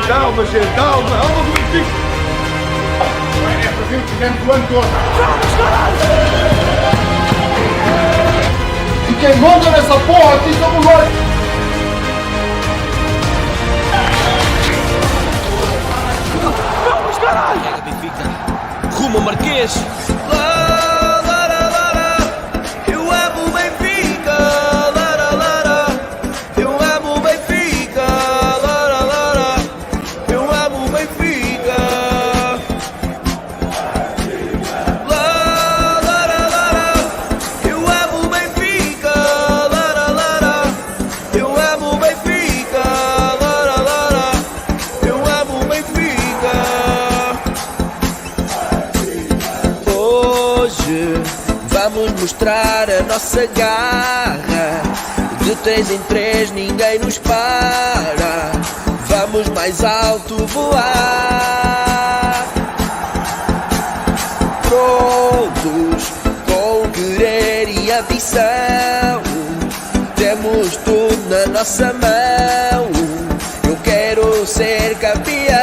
calma, gente, calma do Benfica. É fazer o que fizemos o ano todo. Vamos, caralho! E quem manda nessa porra aqui somos nós. Vamos, caralho! Benfica, rumo ao Marquês. Eu amo o Benfica. Eu amo o Benfica. Eu amo o Benfica. Eu amo o Benfica. Eu amo o Benfica. Eu amo o Benfica. Hoje vamos mostrar a nossa garra. De 3 em 3 ninguém nos para. Vamos mais alto voar. Todos com querer e ambição. Temos tudo na nossa mão. Eu quero ser campeão.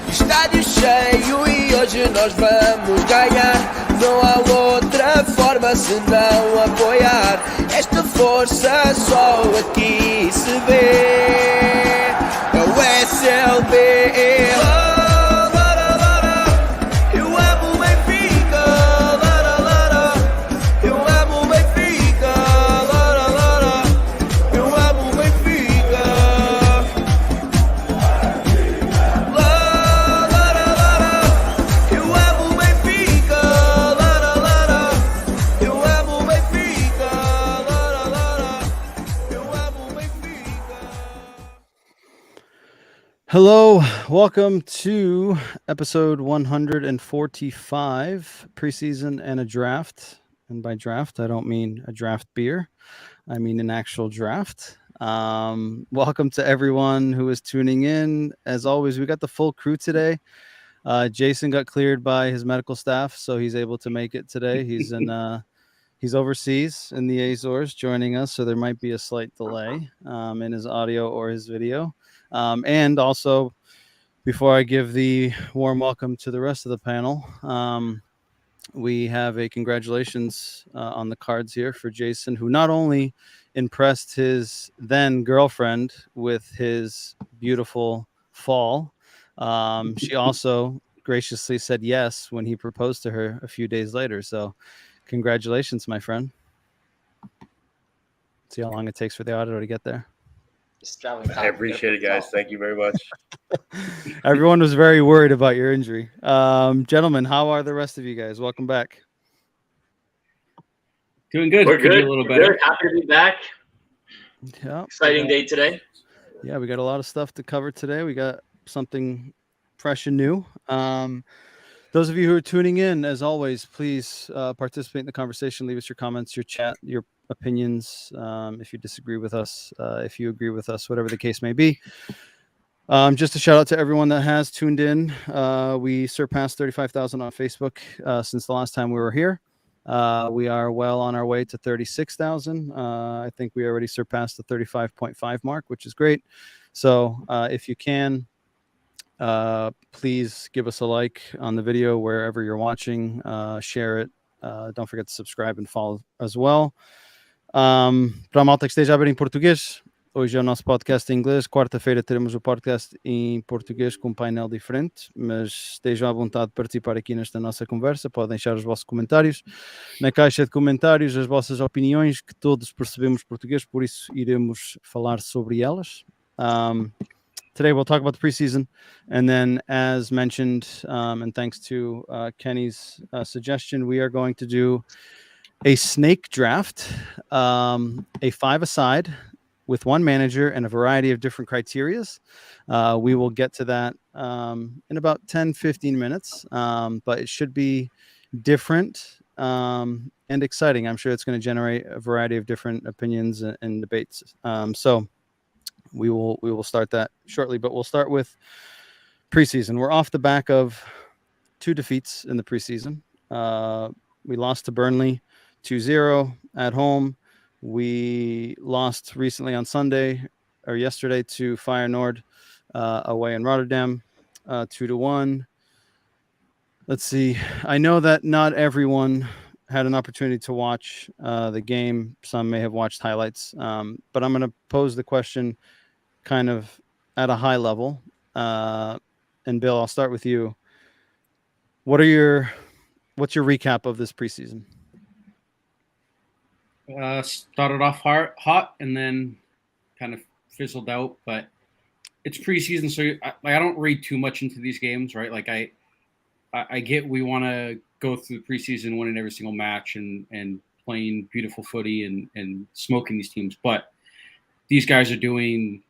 Estádio cheio e hoje nós vamos ganhar. Não há outra forma senão apoiar. Esta força só aqui se vê. É o SLB. Eu amo o Benfica. Eu amo o Benfica. Eu amo o Benfica. Eu amo o Benfica. Eu amo o Benfica. Eu amo o Benfica. Hello, welcome to episode 145, preseason and a draft. And by draft, I don't mean a draft beer. I mean an actual draft. Welcome to everyone who is tuning in. As always, we got the full crew today. Jason got cleared by his medical staff, so he's able to make it today. He's in he's overseas in the Azores joining us, so there might be a slight delay in his audio or his video. And also, before I give the warm welcome to the rest of the panel, we have a congratulations on the cards here for Jason, who not only impressed his then girlfriend with his beautiful fall, she also graciously said yes when he proposed to her a few days later. So congratulations, my friend. See how long it takes for the audio to get there. I appreciate it, guys. Thank you very much. Everyone was very worried about your injury. Gentlemen, how are the rest of you guys? Welcome back. Doing good. We're Could be good. a little We're better. good. Happy to be back. Yeah. Exciting day today. Yeah, we got a lot of stuff to cover today. We got something fresh and new. Those of you who are tuning in, as always, please participate in the conversation. Leave us your comments, your chat, your opinions. If you disagree with us, if you agree with us, whatever the case may be. Just a shout out to everyone that has tuned in. We surpassed 35,000 on Facebook since the last time we were here. We are well on our way to 36,000. I think we already surpassed the 35.5 mark, which is great. So if you can, please give us a like on the video wherever you're watching. Share it. Don't forget to subscribe and follow as well. Para a malta que esteja a ver em português, hoje é o nosso podcast em inglês. Quarta-feira teremos o podcast em português com um painel diferente, mas estejam à vontade de participar aqui nesta nossa conversa. Podem deixar os vossos comentários na caixa de comentários, as vossas opiniões, que todos percebemos português, por isso iremos falar sobre elas. Today we'll talk about the preseason, and then, as mentioned, and thanks to Kenny's suggestion, we are going to do a snake draft, a 5-a-side with one manager and a variety of different criterias. We will get to that in about 10-15 minutes, but it should be different and exciting. I'm sure it's going to generate a variety of different opinions and debates. So we will start that shortly, but we'll start with preseason. We're off the back of 2 defeats in the preseason. We lost to Burnley 2-0 at home. We lost recently on Sunday yesterday to Feyenoord away in Rotterdam, 2-1. Let's see. I know that not everyone had an opportunity to watch the game. Some may have watched highlights, but I'm going to pose the question kind of at a high level. And Bill, I'll start with you. What's your recap of this preseason? Started off hot and then kind of fizzled out, but it's preseason, so I don't read too much into these games, right? Like I get we want to go through the preseason, winning every single match and playing beautiful footy and smoking these teams, but these guys are doing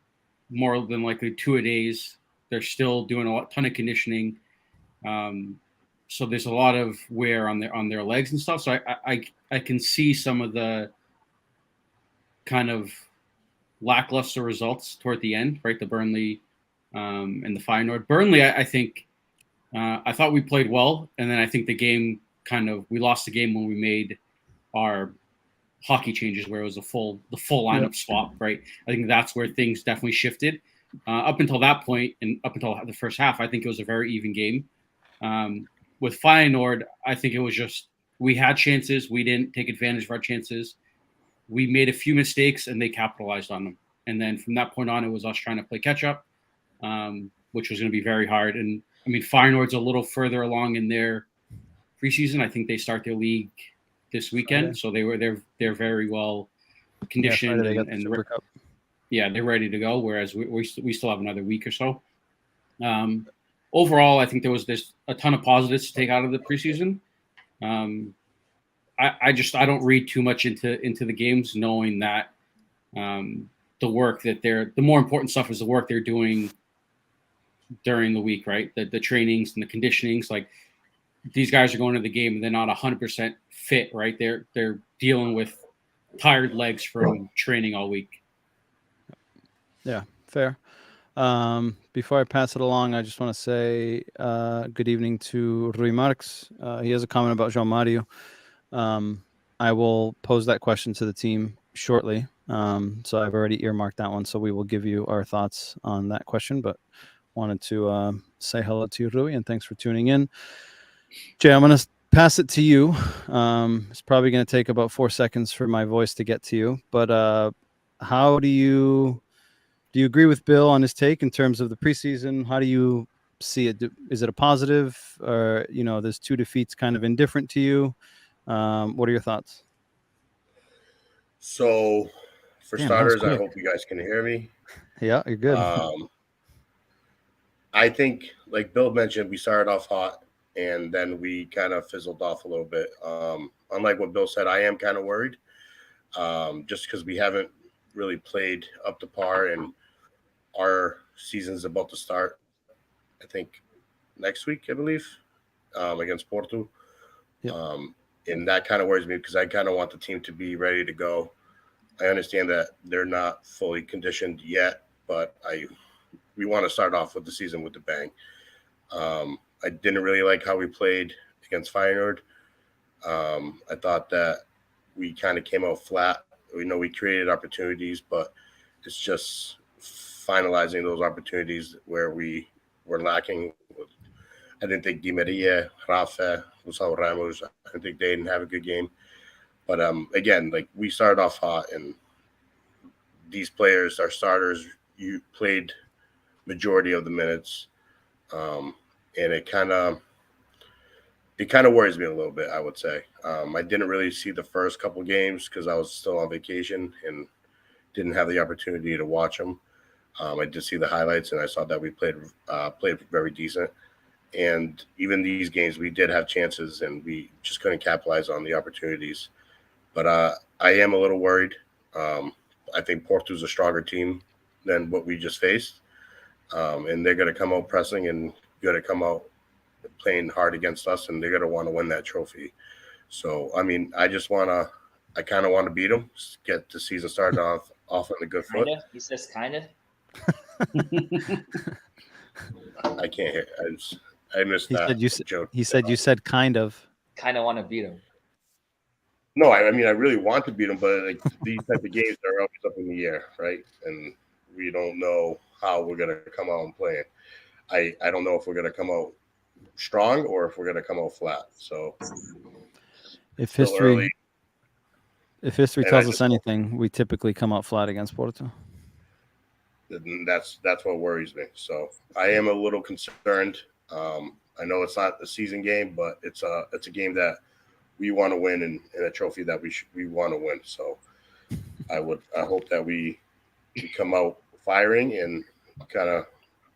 more than likely 2 a days. They're still doing a ton of conditioning, so there's a lot of wear on their legs and stuff. So I can see some of the kind of lackluster results toward the end, right? The Burnley and the Feyenoord. Burnley, I think I thought we played well, and then I think the game we lost the game when we made our hockey changes, where it was the full lineup swap, right? I think that's where things definitely shifted. Up until that point, and up until the first half, I think it was a very even game. With Feyenoord, I think it was just we had chances, we didn't take advantage of our chances. We made a few mistakes, and they capitalized on them. And then from that point on, it was us trying to play catch up, which was going to be very hard. And I mean, Feyenoord's a little further along in their preseason. I think they start their league this weekend, so they're very well conditioned they're ready to go. Whereas we still have another week or so. Overall, I think there's a ton of positives to take out of the preseason. I don't read too much into the games, knowing that the work that the more important stuff is the work they're doing during the week, right? The trainings and the conditionings. Like these guys are going to the game and they're not 100% fit, right? They're dealing with tired legs from training all week. Yeah, fair. Before I pass it along, I just want to say good evening to Rui Marx. He has a comment about João Mario. I will pose that question to the team shortly. So I've already earmarked that one. So we will give you our thoughts on that question, but wanted to say hello to you, Rui, and thanks for tuning in. Jay, I'm going to pass it to you. It's probably going to take about 4 seconds for my voice to get to you, but how do you agree with Bill on his take in terms of the preseason? How do you see it? Is it a positive, or there's 2 defeats kind of indifferent to you? What are your thoughts? So, for starters, I hope you guys can hear me. Yeah, you're good. I think, like Bill mentioned, we started off hot, and then we kind of fizzled off a little bit. Unlike what Bill said, I am kind of worried, just because we haven't really played up to par, and our season's about to start, I think, next week, I believe, against Porto. Yep. And that kind of worries me because I kind of want the team to be ready to go. I understand that they're not fully conditioned yet, but we want to start off with the season with the bang. I didn't really like how we played against Feyenoord. I thought that we kind of came out flat. We created opportunities, but it's just finalizing those opportunities where we were lacking. I didn't think Di Maria, Rafa, Gonçalo Ramos, I think they didn't have a good game. But again, like we started off hot, and these players, our starters, you played majority of the minutes, and it kind of worries me a little bit, I would say. I didn't really see the first couple games because I was still on vacation and didn't have the opportunity to watch them. I did see the highlights, and I saw that we played very decent. And even these games, we did have chances, and we just couldn't capitalize on the opportunities. But I am a little worried. I think Porto's a stronger team than what we just faced. And they're going to come out pressing and going to come out playing hard against us, and they're going to want to win that trophy. So, I mean, I kind of want to beat them, get the season started off on a good foot. Kinda? He says kind of. I can't hear. I missed that joke. He said you said kind of. Kind of want to beat him. No, I mean, I really want to beat them, but like these type of games are always up in the air, right? And we don't know how we're going to come out and play. I don't know if we're going to come out strong or if we're going to come out flat. So if still early. History tells us anything, we typically come out flat against Porto. That's what worries me. So I am a little concerned. I know it's not a season game, but it's a game that we want to win and a trophy that we want to win. So I hope that we come out firing and kind of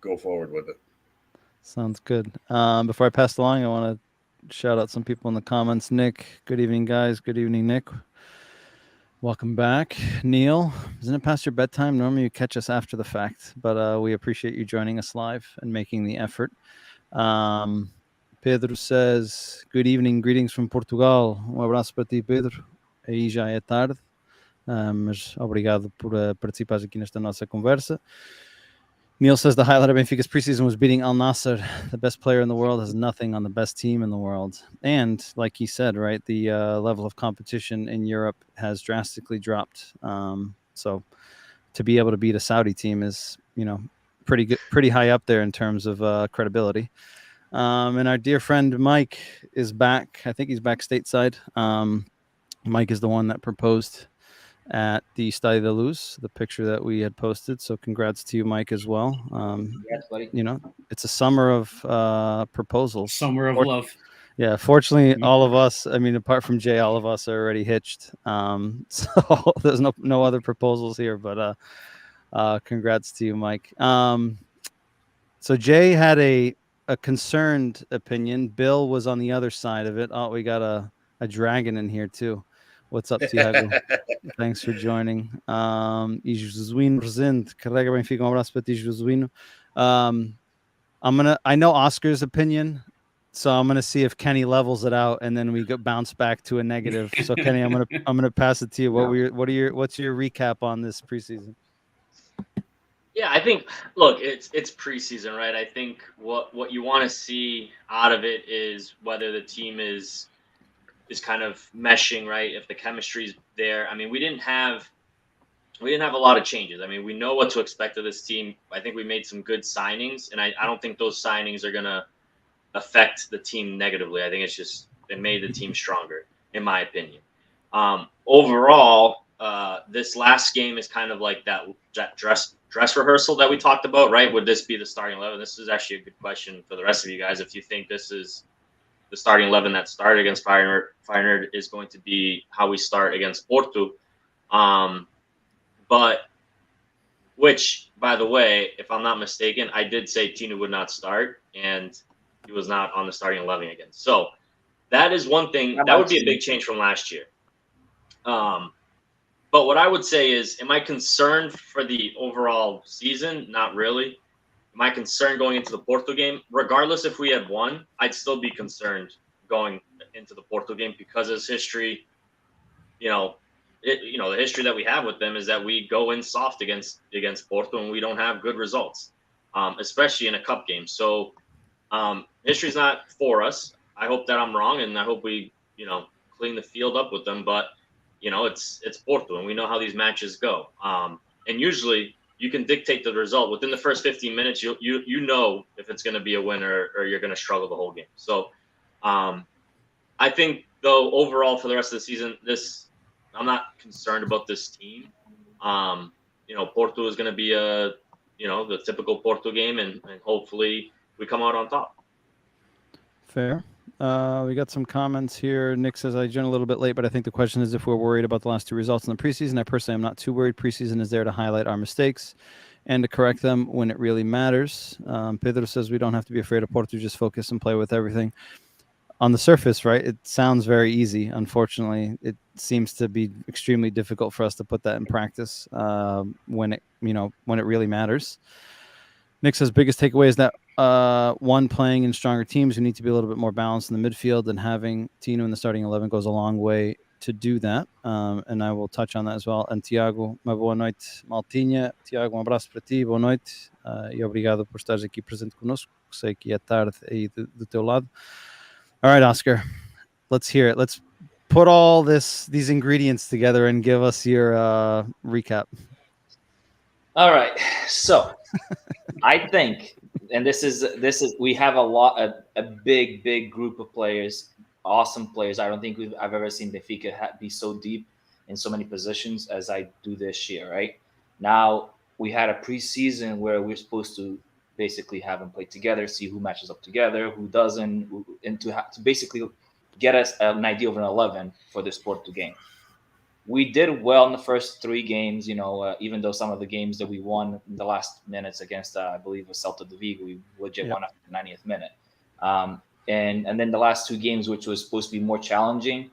go forward with it. Sounds good. Before I pass along, I want to shout out some people in the comments. Nick, good evening, guys. Good evening, Nick. Welcome back. Neil, isn't it past your bedtime? Normally you catch us after the fact, but we appreciate you joining us live and making the effort. Pedro says, good evening, greetings from Portugal. Abraço para ti, Pedro. Aí já é tarde, mas obrigado por participares aqui nesta nossa conversa. Neil says the highlight of Benfica's preseason was beating Al Nassr. The best player in the world has nothing on the best team in the world. And like he said, right, the level of competition in Europe has drastically dropped. So to be able to beat a Saudi team is, pretty good, pretty high up there in terms of credibility. And our dear friend Mike is back. I think he's back stateside. Mike is the one that proposed at the Estadio da Luz, the picture that we had posted. So congrats to you, Mike, as well. Yes, buddy. It's a summer of proposals. Summer of love. Yeah, fortunately, all of us, apart from Jay, all of us are already hitched. So there's no other proposals here, but congrats to you, Mike. So Jay had a concerned opinion. Bill was on the other side of it. Oh, we got a dragon in here too. What's up, Tiago? Thanks for joining. E Josuino presente. Carrega Benfica. Abraço para ti, Josuino. I know Oscar's opinion, so I'm gonna see if Kenny levels it out, and then we bounce back to a negative. So Kenny, I'm gonna pass it to you. What's your recap on this preseason? Yeah, I think, look, it's preseason, right? I think what you want to see out of it is whether the team is kind of meshing, right? If the chemistry's there. We didn't have a lot of changes. We know what to expect of this team. I think we made some good signings, and I don't think those signings are gonna affect the team negatively. I think it's just it made the team stronger, in my opinion. Overall, this last game is kind of like that dress rehearsal that we talked about, right? Would this be the starting 11? This is actually a good question for the rest of you guys. If you think this is the starting 11 that started against Feyenoord is going to be how we start against Porto. But which, by the way, if I'm not mistaken, I did say Tino would not start, and he was not on the starting 11 again. So that is one thing. That would be a big change from last year. But what I would say is, am I concerned for the overall season? Not really. Am I concerned going into the Porto game? Regardless if we had won, I'd still be concerned going into the Porto game because of history. The history that we have with them is that we go in soft against Porto and we don't have good results, especially in a cup game. So history's not for us. I hope that I'm wrong, and I hope we, clean the field up with them. But it's Porto, and we know how these matches go. And usually you can dictate the result within the first 15 minutes. You know if it's going to be a winner or you're going to struggle the whole game. So I think, though, overall for the rest of the season, I'm not concerned about this team. Porto is going to be the typical Porto game, and hopefully we come out on top. Fair. We got some comments here. Nick says, I joined a little bit late, but I think the question is if we're worried about the last two results in the preseason. I personally am not too worried. Preseason is there to highlight our mistakes and to correct them when it really matters. Pedro says we don't have to be afraid of Porto, just focus and play with everything. On the surface, right, it sounds very easy. Unfortunately, it seems to be extremely difficult for us to put that in practice when it really matters. Nick says biggest takeaway is that one, playing in stronger teams, you need to be a little bit more balanced in the midfield, and having Tino in the starting 11 goes a long way to do that. And I will touch on that as well. And Tiago, uma boa noite, Maltinha. Tiago, abraço para ti, boa noite. E obrigado por estares aqui presente conosco. Sei que é tarde aí do teu lado. All right, Oscar, let's hear it. Let's put all these ingredients together and give us your recap. All right. So I think, and this is we have a big group of players, awesome players. I don't think I've ever seen Benfica be so deep in so many positions as I do this year. Right now, we had a preseason where we're supposed to basically have them play together, see who matches up together, who doesn't, and to basically get us an idea of an 11 for this Porto game. We did well in the first 3 games, even though some of the games that we won in the last minutes against, I believe, it was Celta de Vigo, we legit won after the 90th minute. And then the last 2 games, which was supposed to be more challenging,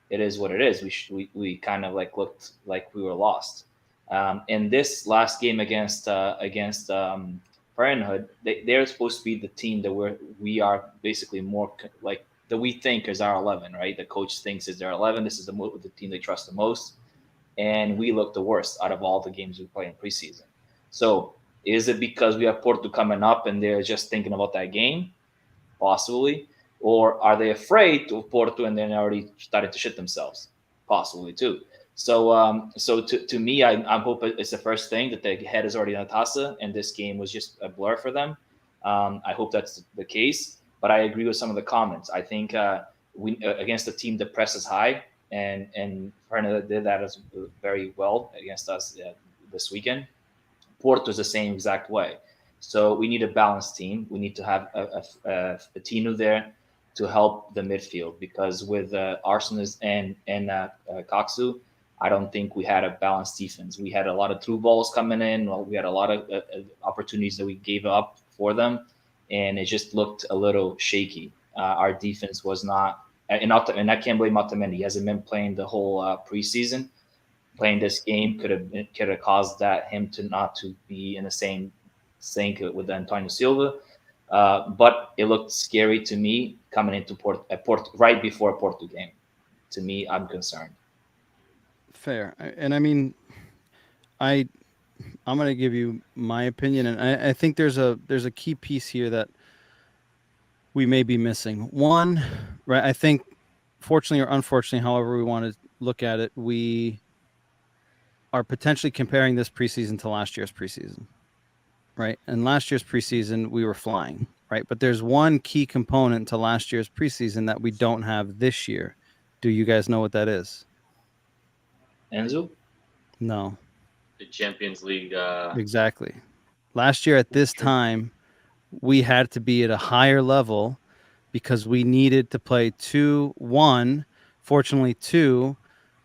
it is what it is. We kind of looked like we were lost. In this last game against Parenthood, they're supposed to be the team that we are basically more like that we think is our 11, right? The coach thinks is their 11. This is the team they trust the most, and we look the worst out of all the games we play in preseason. So is it because we have Porto coming up and they're just thinking about that game? Possibly. Or are they afraid of Porto and then already started to shit themselves? Possibly too. So to me, I'm hoping it's the first thing that their head is already on Taça, and this game was just a blur for them. I hope that's the case, but I agree with some of the comments. I think we against a team that presses high, and Fernanda did that as very well against us this weekend. Porto is the same exact way. So we need a balanced team. We need to have a Tino there to help the midfield, because with Arsenal and Kaksu, I don't think we had a balanced defense. We had a lot of through balls coming in. We had a lot of opportunities that we gave up for them, and it just looked a little shaky. Our defense was not, and I can't blame Otamendi. He hasn't been playing the whole preseason. Playing this game could have caused him not to be in the same sync with Antonio Silva. But it looked scary to me coming into Porto right before a Porto game. To me, I'm concerned. Fair. And I mean, I'm going to give you my opinion, and I think there's a key piece here that we may be missing. One, right? I think, fortunately or unfortunately, however we want to look at it, we are potentially comparing this preseason to last year's preseason, right? And last year's preseason, we were flying, right? But there's one key component to last year's preseason that we don't have this year. Do you guys know what that is? Enzo? No. The Champions League. Exactly. Last year at this time, we had to be at a higher level because we needed to play 2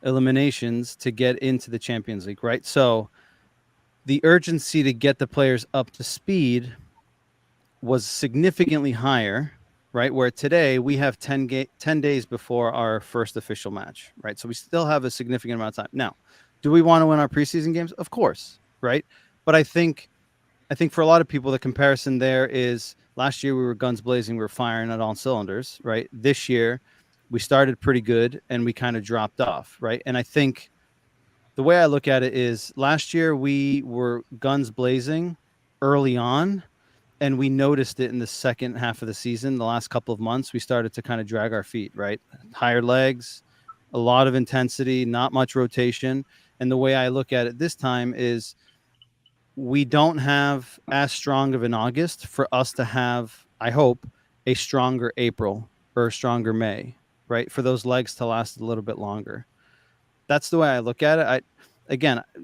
eliminations to get into the Champions League, right? So the urgency to get the players up to speed was significantly higher, right? Where today we have 10 days before our first official match, right? So we still have a significant amount of time. Now, do we want to win our preseason games? Of course, right? But I think for a lot of people, the comparison there is last year we were guns blazing, we were firing at all cylinders, right? This year we started pretty good and we kind of dropped off, right? And I think the way I look at it is last year we were guns blazing early on, and we noticed it in the second half of the season. The last couple of months, we started to kind of drag our feet, right? Higher legs, a lot of intensity, not much rotation. And the way I look at it this time is we don't have as strong of an August for us to have, I hope, a stronger April or a stronger May, right? For those legs to last a little bit longer. That's the way I look at it.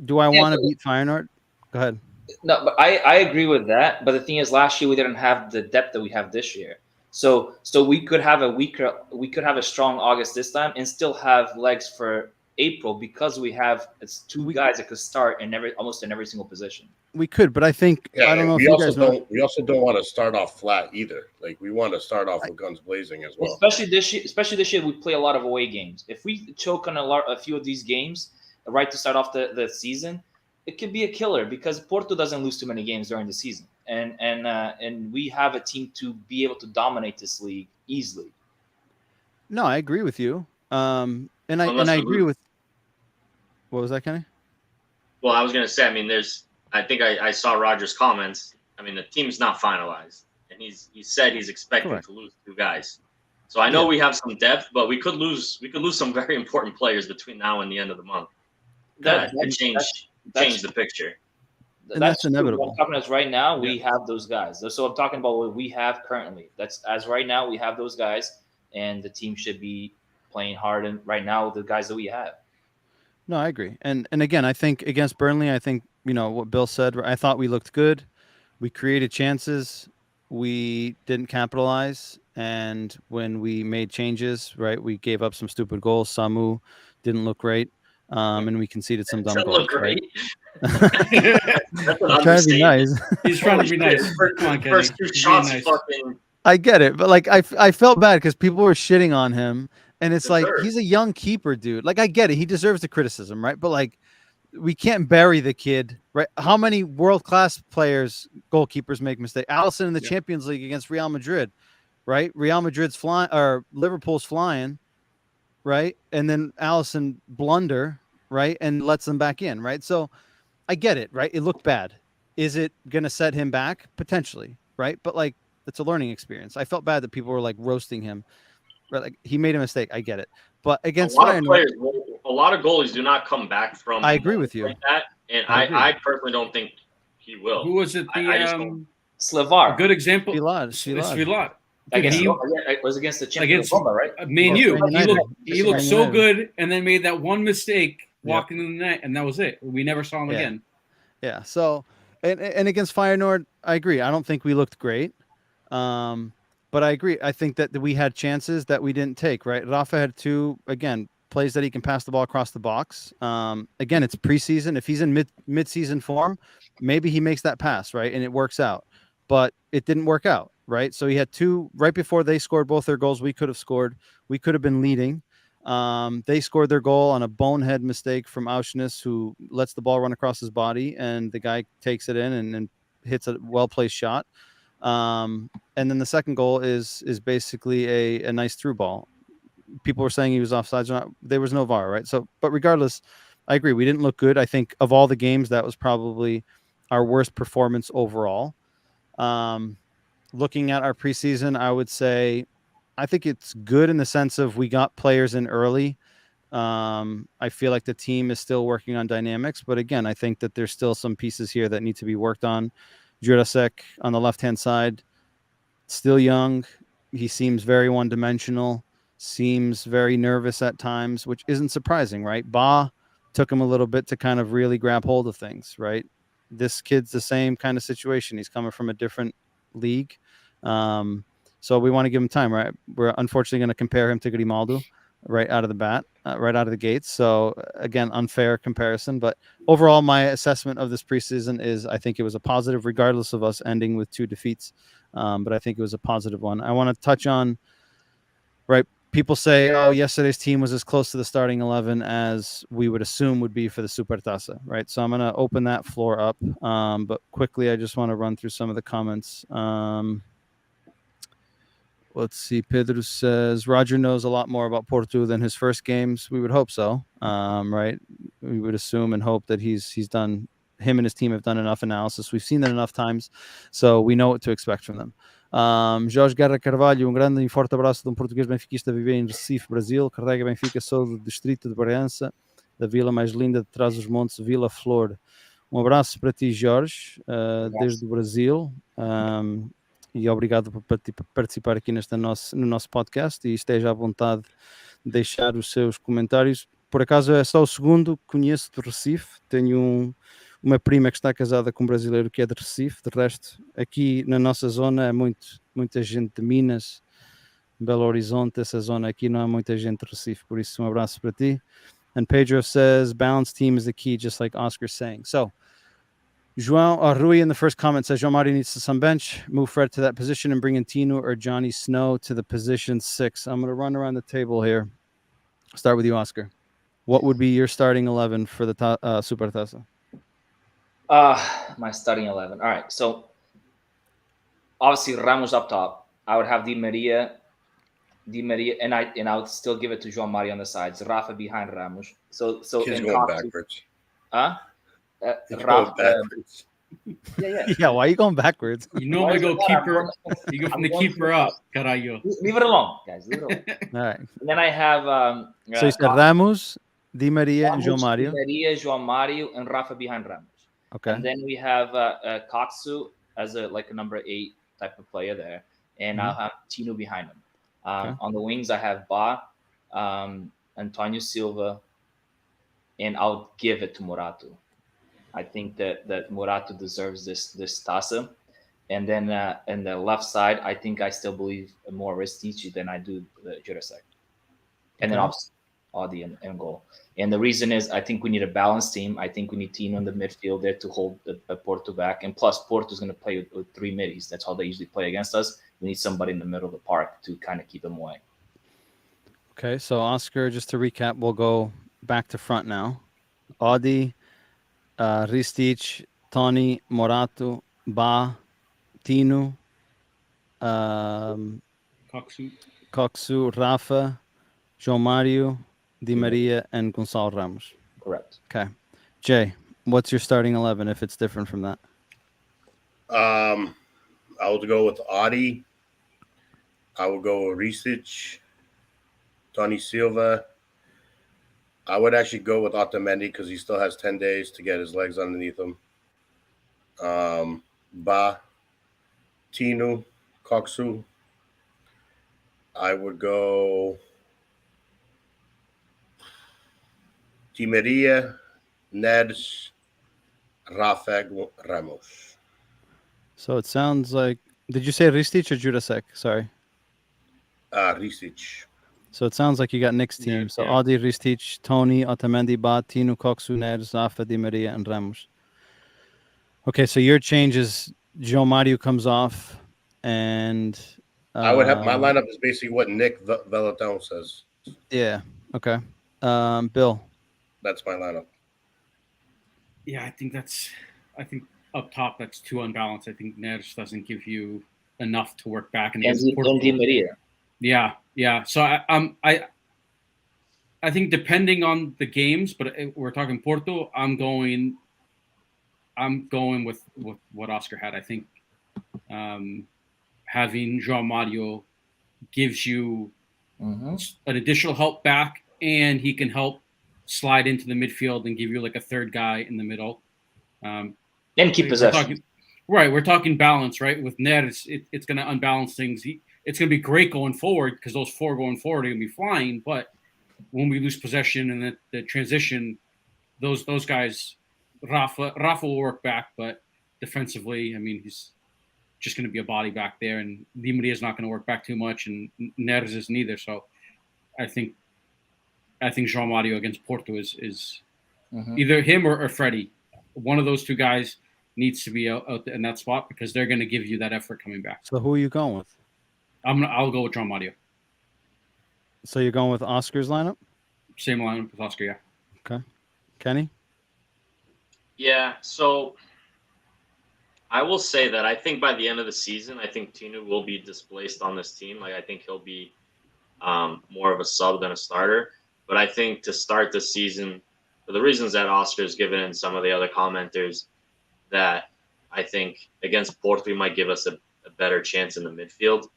Do I want to beat Feyenoord? Go ahead. No, but I agree with that. But the thing is, last year we didn't have the depth that we have this year. So we could have a strong August this time and still have legs for April because it's 2 guys that could start almost in every single position. We could, but I think I don't know. We also don't want to start off flat either. Like we want to start off with guns blazing as well. Especially this year, we play a lot of away games. If we choke on a few of these games right to start off the season, it could be a killer because Porto doesn't lose too many games during the season, and we have a team to be able to dominate this league easily. No, I agree with you. And I agree with. What was that, Kenny? Well, I was going to say, I think I saw Roger's comments. The team's not finalized, and he said he's expecting to lose 2 guys. So I know we have some depth, but we could lose some very important players between now and the end of the month. That could change the picture. that's true. inevitable. I'm talking as right now, we have those guys. So I'm talking about what we have currently. That's as right now we have those guys, and the team should be playing hard. And right now, the guys that we have. No, I agree. And again, I think against Burnley, I think what Bill said. I thought we looked good. We created chances. We didn't capitalize. And when we made changes, right, we gave up some stupid goals. Samu didn't look great. And we conceded some dumb Doesn't goals. look great. Right? That's an I'm trying to be understatement. nice. He's trying to be Holy nice. shit, Come on, Kenny. First two He's shots, being nice. fucking I get it, but like I felt bad because people were shitting on him, and it's like deserved. he's a young keeper, dude. Like I get it, he deserves the criticism, right? But like we can't bury the kid, right? How many world-class players, goalkeepers make mistakes? Alisson in the Champions League against Real Madrid, right? Real Madrid's flying, or Liverpool's flying, right? And then Alisson blunder, right, and lets them back in, right? So I get it, right? It looked bad. Is it gonna set him back? Potentially, right? But like it's a learning experience. I felt bad that people were like roasting him. Right? Like he made a mistake. I get it. But against a lot of Feyenoord, players, a lot of goalies do not come back from. I agree with you. Like that, and I agree. I personally don't think he will. Who was it? I just don't- Slavar. A good example. Svilad. Svilad. Against He- it was against the champion against Roma, right? Man U. Man He United. looked Man so United. good, and then made that one mistake Yep. walking in the net, and that was it. We never saw him Yeah. again. Yeah. So and against Feyenoord, I agree. I don't think we looked great. But I agree. I think that we had chances that we didn't take, right? Rafa had two, again, plays that he can pass the ball across the box. Again, it's preseason. If he's in mid-season form, maybe he makes that pass, right? And it works out. But it didn't work out, right? So he had two right before they scored both their goals. We could have scored. We could have been leading. They scored their goal on a bonehead mistake from Auschwitz, who lets the ball run across his body, and the guy takes it in and hits a well-placed shot. And then the second goal is basically a nice through ball. People were saying he was offsides or not. There was no VAR, right? So, but regardless, I agree. We didn't look good. I think of all the games, that was probably our worst performance overall. Looking at our preseason, I would say I think it's good in the sense of we got players in early. I feel like the team is still working on dynamics, but again, I think that there's still some pieces here that need to be worked on. Jurasek on the left-hand side, still young. He seems very one-dimensional, seems very nervous at times, which isn't surprising, right? Ba took him a little bit to kind of really grab hold of things, right? This kid's the same kind of situation. He's coming from a different league. So we want to give him time, right? We're unfortunately going to compare him to Grimaldo right out of the bat, right out of the gates. So again, unfair comparison, but overall, my assessment of this preseason is I think it was a positive, regardless of us ending with 2 defeats. But I think it was a positive one. I want to touch on, right? People say, oh, yesterday's team was as close to the starting 11 as we would assume would be for the Supertaça, right? So I'm going to open that floor up. But quickly, I just want to run through some of the comments. Let's see. Pedro says Roger knows a lot more about Porto than his first games. We would hope so, right? We would assume and hope that he's done. Him and his team have done enough analysis. We've seen that enough times, so we know what to expect from them. Jorge Guerra Carvalho, grande e forte abraço de português benfiquista a viver em Recife, Brasil. Carrega Benfica, sou do distrito de Bragança, da vila mais linda de Trás-os-Montes, Vila Flor. Abraço para ti, Jorge, desde o Brasil. E obrigado por participar aqui no nosso podcast, e esteja à vontade de deixar os seus comentários. Por acaso é só o segundo que conheço de Recife. Tenho uma prima que está casada com um brasileiro que é de Recife. De resto, aqui na nossa zona é muita gente de Minas, Belo Horizonte, essa zona aqui não há muita gente de Recife, por isso um abraço para ti. And Pedro says, balanced team is the key, just like Oscar's saying. So, João Rui in the first comment says João Mário needs to some bench, move Fred to that position, and bring in Tino or Johnny Snow to the position 6. I'm going to run around the table here. Start with you, Oscar. What would be your starting 11 for the Supertaça? My starting 11. All right. So obviously Ramos up top. I would have Di Maria, and I would still give it to João Mário on the sides. Rafa behind Ramos. So He's in going backwards. Huh? He's going Rafa, backwards. Yeah, why are you going backwards? You normally go keeper. You go from the keeper up, caralho. Leave it alone, guys. Leave it alone. All right. And then I have So you said Ramos, Di Maria, and João Mário. Di Maria, João Mário, and Rafa behind Ramos. Okay. And then we have Koksu as a number 8 type of player there, and I'll have Tino behind him. Okay. On the wings, I have Ba, Antonio Silva, and I'll give it to Morato. I think that Morato deserves this Taça. And then in the left side, I think I still believe more Ristici than I do Jurasek. And then obviously Audi and goal. And the reason is I think we need a balanced team. I think we need Tino in the midfield there to hold the Porto back. And plus, Porto's going to play with 3 middies. That's how they usually play against us. We need somebody in the middle of the park to kind of keep them away. Okay, so Oscar, just to recap, we'll go back to front now. Audi, Ristic, Tony, Morato, Ba, Tino, Koksu. Rafa, João Mario, Di Maria, and Gonçalo Ramos. Correct. Okay. Jay, what's your starting 11 if it's different from that? I would go with Audi. I would go with Ristic, Tony Silva. I would actually go with Otamendi because he still has 10 days to get his legs underneath him. Ba, Tino, Koksu. I would go Di Maria, Neres, Rafa, Ramos. So it sounds like, did you say Ristic or Jurasek? Sorry. Ristic. So it sounds like you got Nick's team. Yeah, So yeah. Audi, Ristic, Tony, Otamendi, Ba, Tino, Koksu, Neres, Rafa, Di Maria, and Ramos. Okay, so your change is João Mario comes off, and I would have my lineup is basically what Nick Velatone says. Yeah. Okay. Bill. That's my lineup. Yeah, I think up top that's too unbalanced. I think Neres doesn't give you enough to work back. And Di Maria. Yeah. So I think depending on the games, but we're talking Porto, I'm going with what Oscar had. I think having João Mario gives you an additional help back, and he can help slide into the midfield and give you like a third guy in the middle. And keep possession. We're talking balance, right? With Neres, it's going to unbalance things. It's going to be great going forward because those 4 going forward are going to be flying. But when we lose possession and the transition, those guys, Rafa will work back, but defensively, I mean, he's just going to be a body back there, and Di Maria is not going to work back too much, and Neres isn't either. So I think João Mario against Porto is either him or Freddie. One of those 2 guys needs to be out in that spot because they're going to give you that effort coming back. So who are you going with? I'll go with João Mario. So you're going with Oscar's lineup? Same lineup with Oscar, yeah. Okay. Kenny? Yeah, so I will say that I think by the end of the season, I think Tino will be displaced on this team. Like I think he'll be more of a sub than a starter. But I think to start the season, for the reasons that Oscar's given and some of the other commenters, that I think against Porto we might give us a better chance in the midfield.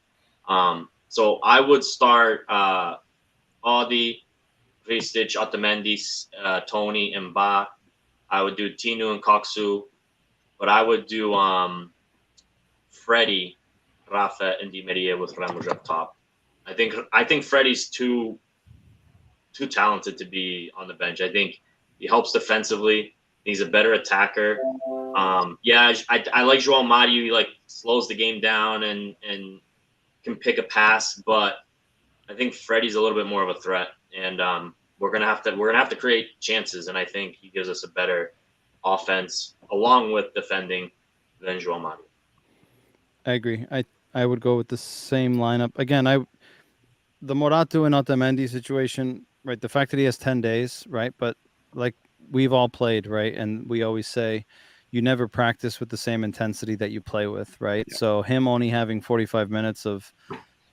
So I would start Audi, Ristic, Otamendi, Tony, and Ba. I would do Tino and Koksu, but I would do Freddie, Rafa, and Di Maria with Ramos up top. I think Freddie's too talented to be on the bench. I think he helps defensively. He's a better attacker. I like João Mario. He like slows the game down and can pick a pass, but I think Freddie's a little bit more of a threat, and we're gonna have to create chances, and I think he gives us a better offense along with defending than João Mario. I agree. I would go with the same lineup again. The Morato and Otamendi situation, right? The fact that he has 10 days, right? But like we've all played, right? And we always say you never practice with the same intensity that you play with, right? Yeah. So him only having 45 minutes of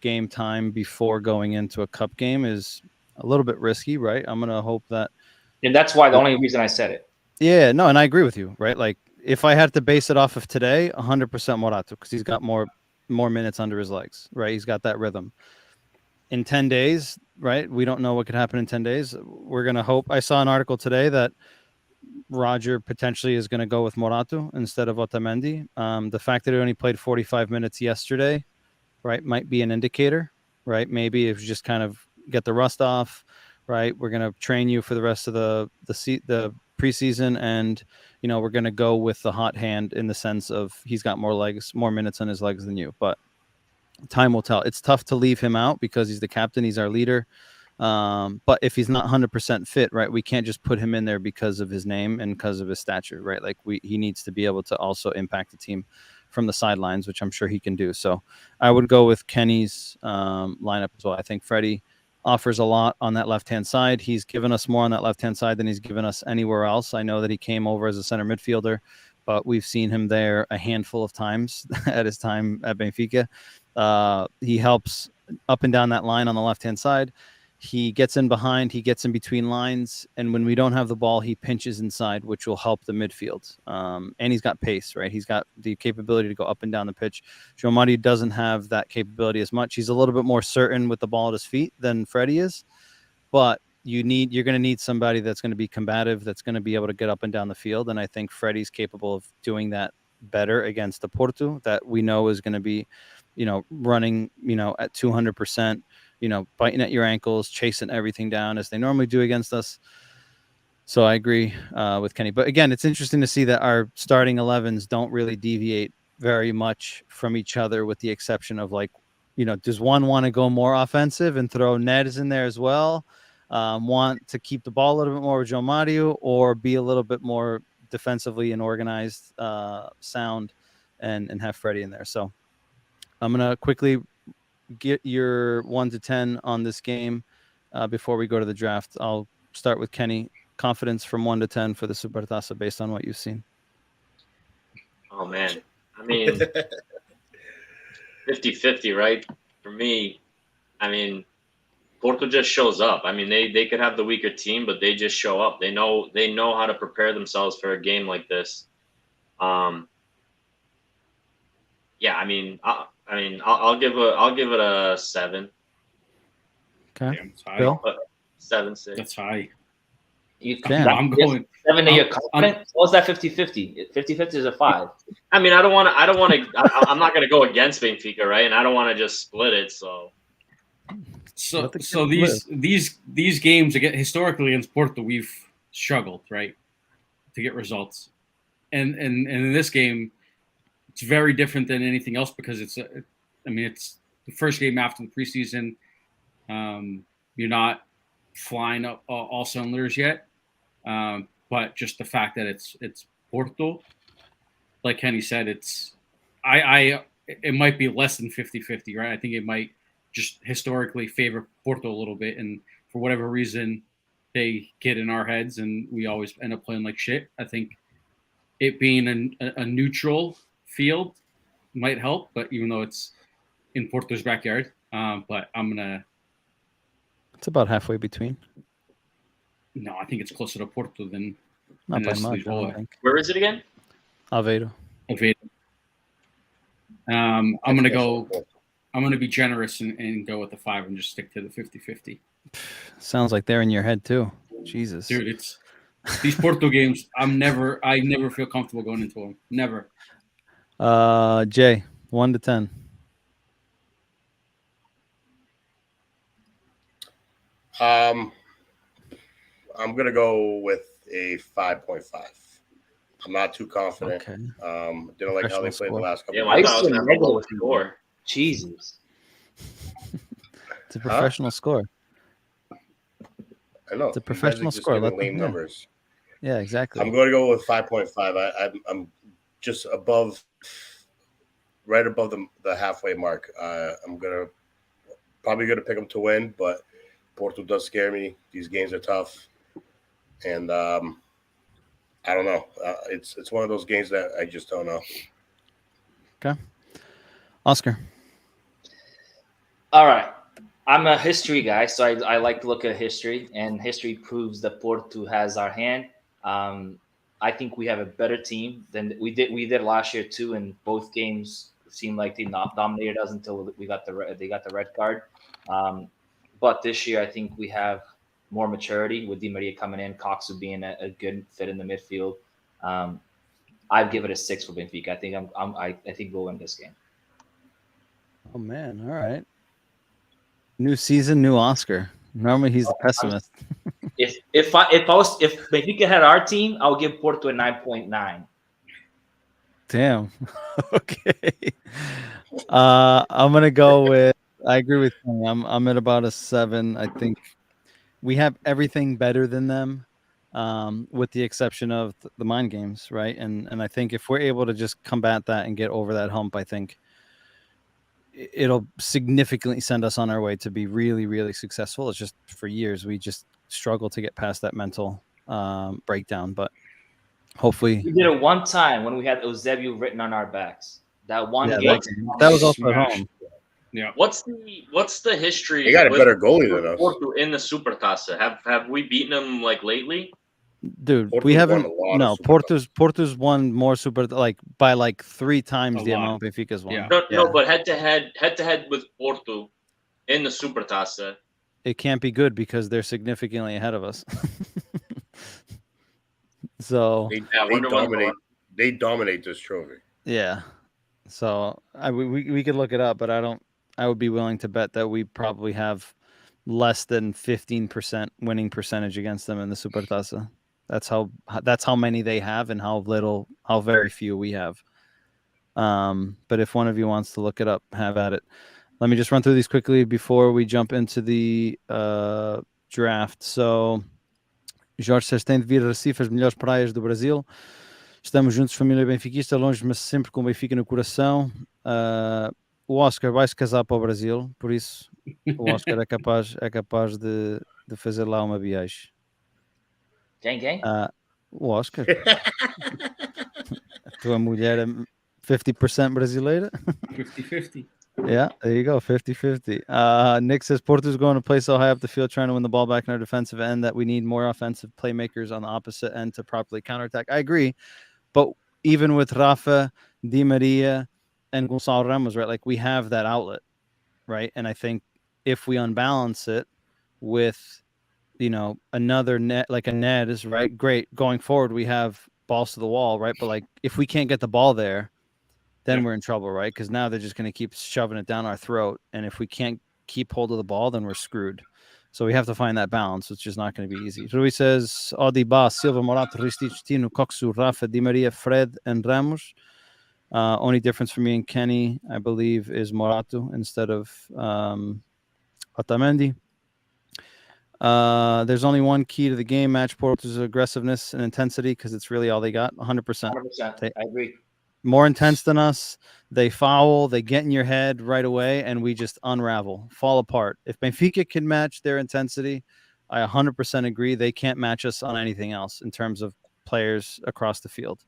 game time before going into a cup game is a little bit risky, right? I'm going to hope that. And that's why the only reason I said it. Yeah, no, and I agree with you, right? Like if I had to base it off of today, 100% Morato, because he's got more minutes under his legs, right? He's got that rhythm. In 10 days, right? We don't know what could happen in 10 days. We're going to hope. I saw an article today that Roger potentially is going to go with Morato instead of Otamendi. The fact that he only played 45 minutes yesterday, right, might be an indicator, right? Maybe if you just kind of get the rust off, right? We're going to train you for the rest of the preseason, and we're going to go with the hot hand in the sense of he's got more minutes on his legs than you. But time will tell. It's tough to leave him out because he's the captain, he's our leader. But if he's not 100% fit, right, we can't just put him in there because of his name and because of his stature, right? Like he needs to be able to also impact the team from the sidelines, which I'm sure he can do. So I would go with Kenny's lineup as well. I think Freddie offers a lot on that left-hand side. He's given us more on that left-hand side than he's given us anywhere else. I know that he came over as a center midfielder, but we've seen him there a handful of times at his time at Benfica. He helps up and down that line on the left-hand side. He gets in behind, he gets in between lines, and when we don't have the ball, he pinches inside, which will help the midfield. And he's got pace, right? He's got the capability to go up and down the pitch. João Mário doesn't have that capability as much. He's a little bit more certain with the ball at his feet than Freddie is, but you're going to need somebody that's going to be combative, that's going to be able to get up and down the field, and I think Freddie's capable of doing that better against the Porto that we know is going to be, running, at 200%. Biting at your ankles, chasing everything down as they normally do against us. So I agree with Kenny. But again, it's interesting to see that our starting 11s don't really deviate very much from each other, with the exception of does one want to go more offensive and throw Neds in there as well? Want to keep the ball a little bit more with João Mário, or be a little bit more defensively and organized, sound, and have Freddie in there. So I'm going to quickly get your 1 to 10 on this game before we go to the draft. I'll start with Kenny. Confidence from 1 to 10 for the Supertaça based on what you've seen. Oh, man. I mean, 50-50, right? For me, I mean, Porto just shows up. I mean, they could have the weaker team, but they just show up. They know how to prepare themselves for a game like this. Yeah, I mean, I'll give it a 7. Okay. Damn, it's high. Bill? 7-6. That's high. Damn. I'm going 7 that you're confident? What was that 50-50? 50-50 is a 5. I mean, I'm not going to go against Benfica, right? And I don't want to just split it. So these games again, historically against Porto, we've struggled, right, to get results, and in this game, it's very different than anything else because it's the first game after the preseason. You're not flying up all cylinders yet, but just the fact that it's Porto, like Kenny said, it might be less than 50-50, right? I think it might just historically favor Porto a little bit, and for whatever reason, they get in our heads, and we always end up playing like shit. I think it being a neutral field might help, but even though it's in Porto's backyard, but it's about halfway between. No, I think it's closer to Porto than Not by much, I don't think. where is it again? Aveiro. I'm gonna be generous and go with the 5 and just stick to the 50-50. Sounds like they're in your head too. Jesus, Dude, it's these Porto games. I never feel comfortable going into them. Never. Jay, 1 to 10. I'm gonna go with a 5.5. I'm not too confident. Okay. Didn't like how they played the last couple. Yeah, of I games. thought it was going to be a lower score. Jesus. It's a professional score. I know It's a professional just score. giving lame numbers. Yeah, exactly. I'm going to go with 5.5. I'm just right above the halfway mark. I'm probably gonna pick them to win, but Porto does scare me. These games are tough, and I don't know. It's one of those games that I just don't know. Okay, Oscar. All right. I'm a history guy, so I like to look at history, and history proves that Porto has our hand. I think we have a better team than we did last year too, and both games seemed like they dominated us until they got the red card. But this year, I think we have more maturity with Di Maria coming in, Cox would being a good fit in the midfield. I'd give it a 6 for Benfica. I think we'll win this game. Oh man, all right. New season, new Oscar. Normally he's the pessimist. If Benfica had our team, I would give Porto a 9.9. Damn. Okay. I'm gonna go with. I agree with you. I'm at about a 7. I think we have everything better than them, with the exception of the mind games, right? And I think if we're able to just combat that and get over that hump, I think it'll significantly send us on our way to be really, really successful. It's just for years we just struggle to get past that mental breakdown, but hopefully we did it one time when we had Eusebio written on our backs. That one game. That was also at home. Yeah. What's the history? They got a better goalie than us. Porto in the Supertaça. Have we beaten them like lately? Dude, Porto's we haven't. won a lot No, of Porto's won more super by like 3 times the amount Benfica's won. Yeah. No, but head to head with Porto in the Supertaça. It can't be good because they're significantly ahead of us. So they dominate this trophy. yeah. So we could look it up, but I would be willing to bet that we probably have less than 15% winning percentage against them in the Supertaça. That's how many they have and how very few we have. But if one of you wants to look it up, have at it. Let me just run through these quickly before we jump into the draft. So, Jorge says, tem de vir a Recife, as melhores praias do Brasil. Estamos juntos, família benfiquista, longe, mas sempre com o Benfica no coração. O Oscar vai se casar para o Brasil, por isso o Oscar é capaz de fazer lá uma viagem. Quem? O Oscar. A tua mulher é 50% brasileira. 50-50. Yeah, there you go, 50-50. Nick says, Porto's going to play so high up the field trying to win the ball back in our defensive end that we need more offensive playmakers on the opposite end to properly counterattack. I agree, but even with Rafa, Di Maria, and Gonçalo Ramos, right, like we have that outlet, right? And I think if we unbalance it with, another net, like a net is right, great. Going forward, we have balls to the wall, right? But like if we can't get the ball there, then we're in trouble, right? Because now they're just going to keep shoving it down our throat. And if we can't keep hold of the ball, then we're screwed. So we have to find that balance, which is not going to be easy. Rui says, Odiba, Silva, Morato, Ristich, Tino, Coxu, Rafa, Di Maria, Fred, and Ramos. Only difference for me and Kenny, I believe, is Morato instead of Otamendi. There's only one key to the game, match Porto's aggressiveness and intensity, because it's really all they got, 100%. 100%. I agree. More intense than us. They foul, they get in your head right away, and we just unravel, fall apart. If Benfica can match their intensity, I 100% agree. They can't match us on anything else in terms of players across the field.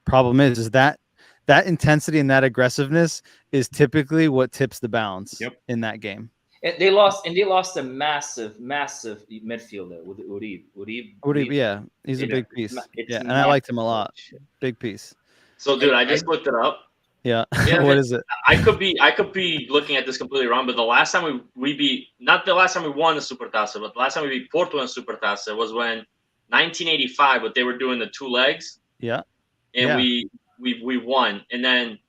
Problem is that intensity and that aggressiveness is typically what tips the balance in that game. And they lost a massive midfielder with Uribe. Yeah, he's a big piece. Yeah, and I liked him a lot. Big piece. So, dude, I just looked it up. Yeah. What is it? I could be looking at this completely wrong, but the last time we beat, not the last time we won the Supertaça, but the last time we beat Porto in the Supertaça was when 1985, but they were doing the 2 legs. Yeah. And we won. And then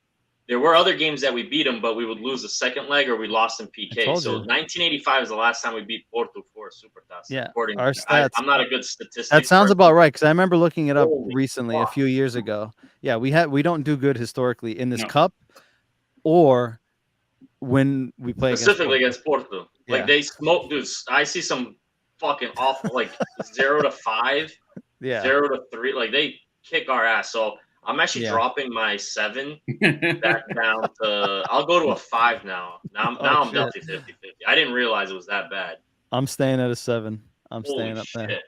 there were other games that we beat them, but we would lose the second leg or we lost in PK. So 1985 is the last time we beat Porto for a Supertaça. Yeah. Our stats. I'm not a good statistic. That sounds about right, because I remember looking it up recently, a few years ago. Yeah, we don't do good historically in this cup or when we play specifically against Porto. Like they smoke, dude. I see some fucking awful, like 0-5, 0-3. Like they kick our ass. So I'm actually dropping my 7 back down to. I'll go to a 5 now. Now I'm down to 50-50. I didn't realize it was that bad. I'm staying at a 7. I'm staying up there.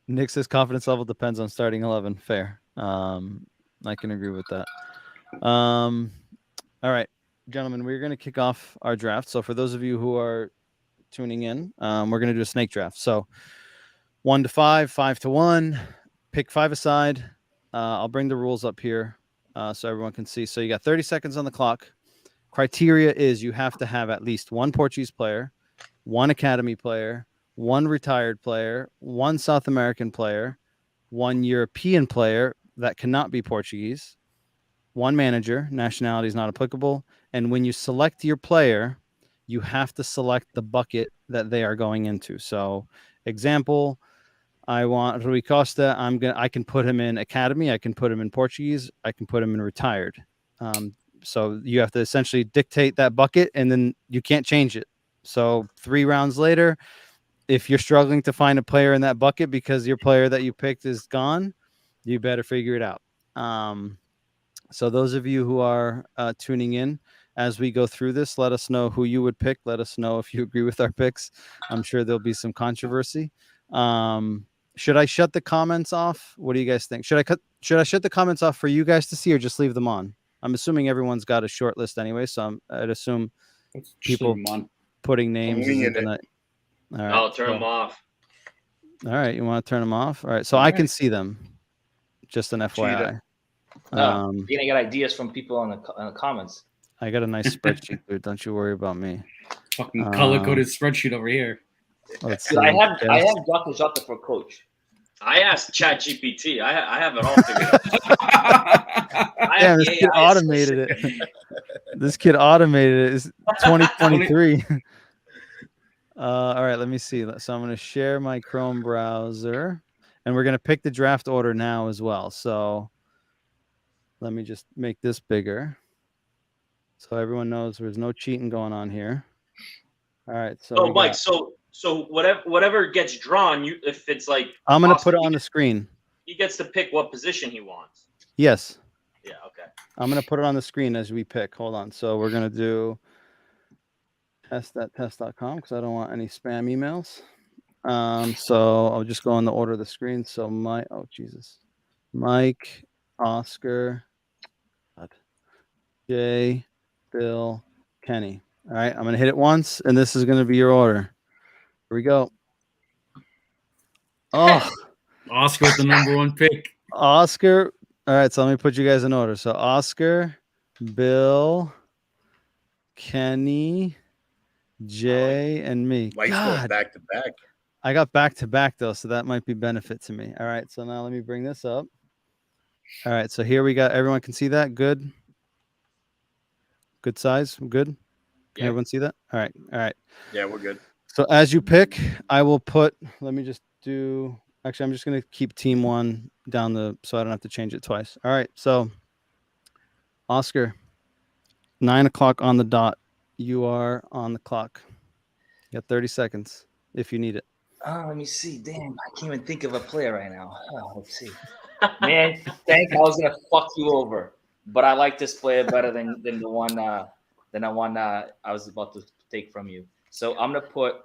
Nick says confidence level depends on starting 11. Fair. I can agree with that. All right, gentlemen, we're going to kick off our draft. So for those of you who are tuning in, we're going to do a snake draft. So 1 to 5, 5 to 1. Pick 5 aside. I'll bring the rules up here so everyone can see. So you got 30 seconds on the clock. Criteria is you have to have at least 1 Portuguese player one academy player, one retired player, one South American player, one European player that cannot be Portuguese, one manager, nationality is not applicable. And when you select your player, you have to select the bucket that they are going into. So, example, I want Rui Costa. I can put him in academy. I can put him in Portuguese. I can put him in retired. So you have to essentially dictate that bucket, and then you can't change it. So 3 rounds later, if you're struggling to find a player in that bucket because your player that you picked is gone, you better figure it out. So those of you who are tuning in as we go through this, let us know who you would pick. Let us know if you agree with our picks. I'm sure there'll be some controversy. Should I shut the comments off? What do you guys think? Should I shut the comments off for you guys to see, or just leave them on? I'm assuming everyone's got a short list anyway, so I'd assume people putting names isn't gonna. All right, I'll turn them off. All right, you want to turn them off? All right, so I can see them. Just an FYI. You're gonna get ideas from people in the comments. I got a nice spreadsheet, dude. Don't you worry about me. Fucking color-coded spreadsheet over here. Let's I see. have Dr. Jota for coach. I asked ChatGPT. I have it all figured out. Damn, this kid automated it. This kid automated it. It's 2023. All right, let me see. So I'm going to share my Chrome browser, and we're going to pick the draft order now as well. So let me just make this bigger so everyone knows there's no cheating going on here. All right. So oh, Mike. So whatever gets drawn, if it's like I'm going to put it on the screen. He gets to pick what position he wants. Yes. Yeah. Okay. I'm going to put it on the screen as we pick. Hold on. So we're going to do test.test.com because I don't want any spam emails. So I'll just go on the order of the screen. So Mike, Oscar, Jay, Bill, Kenny. All right, I'm going to hit it once, and this is going to be your order. Here we go. Oh, Oscar with the number 1 pick. Oscar. All right, so let me put you guys in order. So Oscar, Bill, Kenny, Jay, and me. Mike's going back to back. I got back to back though, so that might be benefit to me. All right, so now let me bring this up. All right, so here we got. Everyone can see that. Good. Good size. Good. Can everyone see that? All right. All right. Yeah, we're good. So as you pick, I will put. Let me just do. Actually, I'm just gonna keep team 1 down so I don't have to change it twice. All right. So, Oscar, 9:00 on the dot. You are on the clock. You got 30 seconds if you need it. Let me see. Damn, I can't even think of a player right now. Let's see. Man, I was gonna fuck you over, but I like this player better than the one I was about to take from you. So I'm gonna put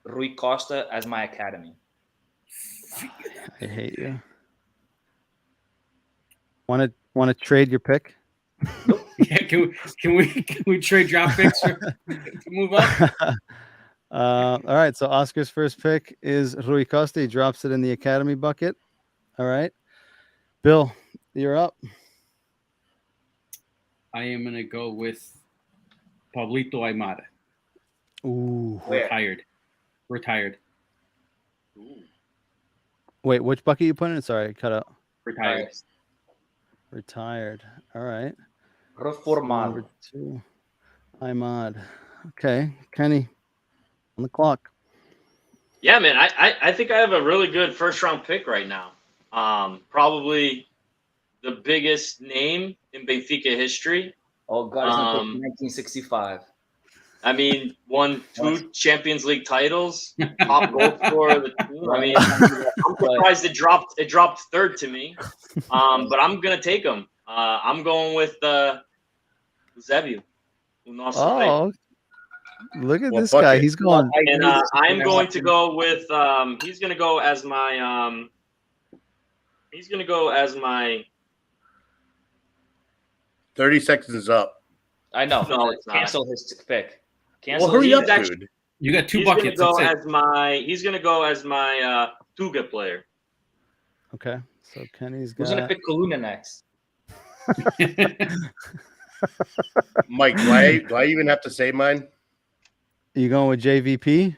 Rui Costa as my academy. I hate you. Want to trade your pick? Yeah, can we trade draft picks to move up? All right, so Oscar's first pick is Rui Costa. He drops it in the academy bucket. All right, Bill, you're up. I am gonna go with Pablito Aimar. Ooh, Retired. Ooh. Wait, which bucket you put in? Sorry, cut out. Retired. All right. Reformado. Number 2, Aimar. Okay, Kenny, on the clock. Yeah, man. I think I have a really good first-round pick right now. Probably the biggest name in Benfica history. Oh God, it's gonna take 1965. I mean, won 2 Champions League titles, top goal scorer of the team. I mean, I'm surprised it dropped third to me, but I'm gonna take him. I'm going with Eusebio. Oh, look at this guy. He's going. And I'm going to go with. He's going to go as my. He's going to go as my. 30 seconds is up. I know. No, it's not. Cancel his pick. Cancel. Well, hurry up, actually, dude. You got 2 he's buckets. He's going to go as my Tuga player. Okay, so Kenny's got. Who's gonna pick Coluna next? Mike, do I even have to say mine? You going with JVP?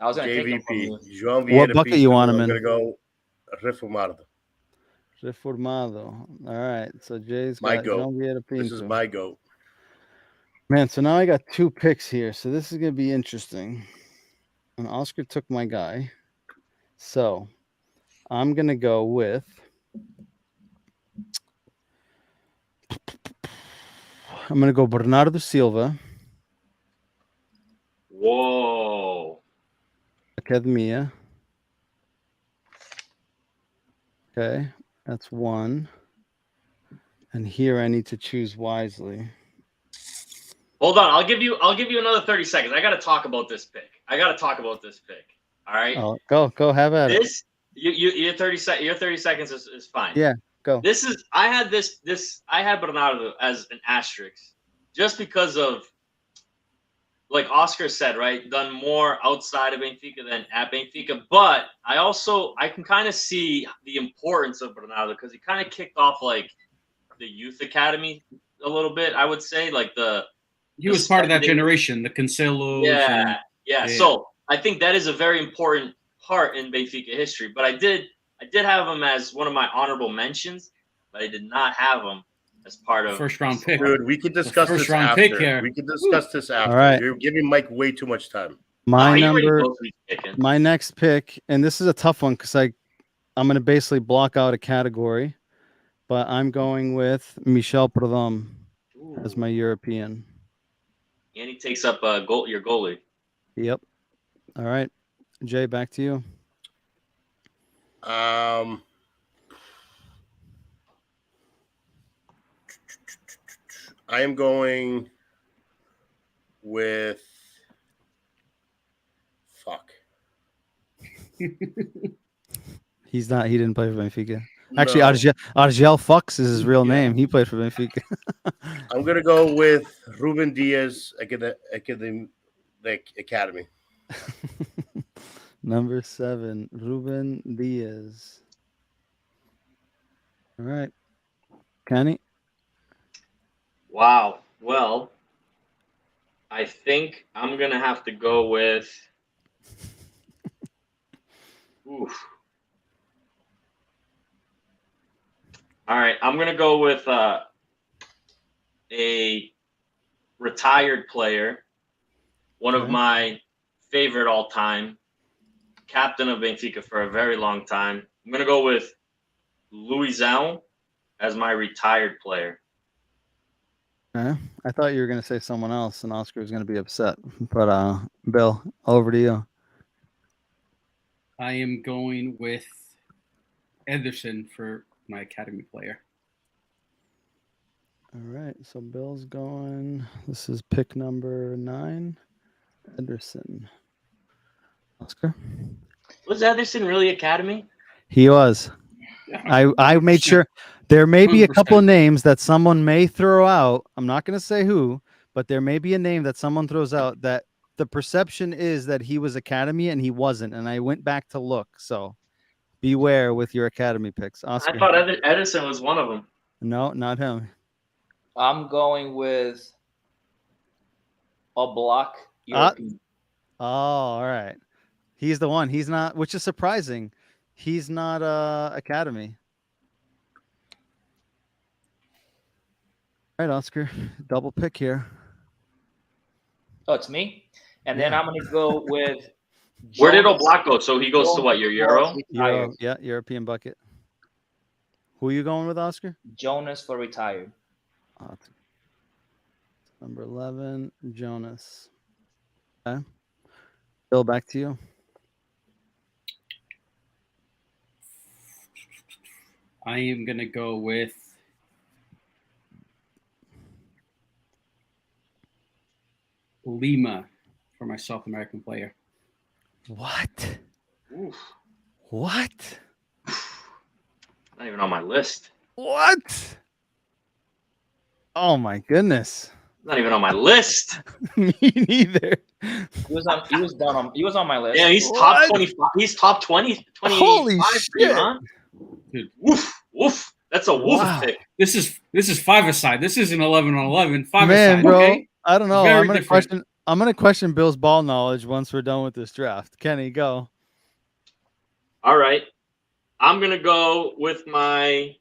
I was going to take him from JVP. you. João What Vieira bucket Pinto, you want him I'm in? going to go Reformado. Reformado. All right. So Jay's My got goat. João Vieira Pinto. This is my goat. Man, so now I got 2 picks here. So this is going to be interesting. And Oscar took my guy. So I'm going to go with Bernardo Silva, Whoa. Academia. Okay, that's 1. And here I need to choose wisely. Hold on. I'll give you another 30 seconds. I got to talk about this pick. All right. Oh, go have at it. Your 30 seconds is fine. Yeah, go. I had Bernardo as an asterisk just because of, like Oscar said, right, done more outside of Benfica than at Benfica. But I can kind of see the importance of Bernardo because he kind of kicked off like the youth academy a little bit. I would say he was part of that generation, the Cancelos. Yeah. So I think that is a very important part in Benfica history. But I did have him as one of my honorable mentions, but I did not have him as part of first round pick. Dude, we could discuss this round after. pick here. We could discuss this after. All right. You're giving Mike way too much time. My he already number, knows who he's picking. my next pick, and this is a tough one because I'm going to basically block out a category, but I'm going with Michel Prudhomme as my European. And he takes up your goalie. Yep. All right, Jay, back to you. I am going with He didn't play for Benfica. Actually, Argel Fox is his real name. He played for Benfica. I'm gonna go with Ruben Diaz, Academy. Number 7, Ruben Diaz. All right, Kenny. Wow. Well, I think I'm gonna have to go with. Oof. All right, I'm gonna go with a retired player, one of my favorite all time, captain of Benfica for a very long time. I'm gonna go with Luizão as my retired player. I thought you were going to say someone else, and Oscar was going to be upset. But Bill, over to you. I am going with Ederson for my academy player. All right, so Bill's going. This is pick number 9, Ederson. Oscar? Was Ederson really academy? He was. I made sure. There may be a couple of names that someone may throw out. I'm not going to say who, but there may be a name that someone throws out that the perception is that he was academy and he wasn't. And I went back to look. So beware with your academy picks. Oscar. I thought Ederson was one of them. No, not him. I'm going with Oblak. Oh, all right. He's the one. He's not, which is surprising. He's not academy. All right, Oscar. Double pick here. Oh, it's me. And then I'm going to go with. Where did Oblak go? So he goes to what? Your Euro? Yeah, European bucket. Who are you going with, Oscar? Jonas for retired. Number 11, Jonas. Okay. Bill, back to you. I am going to go with Lima for my South American player. What? Oof. What? Not even on my list. What? Oh my goodness. Not even on my list. Me neither. He was on my list. Yeah, he's top 25. He's top 20. Holy shit. Huh? Woof. That's a woof pick. This is 5-a-side. This isn't 11 on 11. 5-a-side. Man, bro. Okay? I don't know. Very I'm gonna different. I'm gonna question Bill's ball knowledge once we're done with this draft. Kenny, go. All right. I'm going to go with my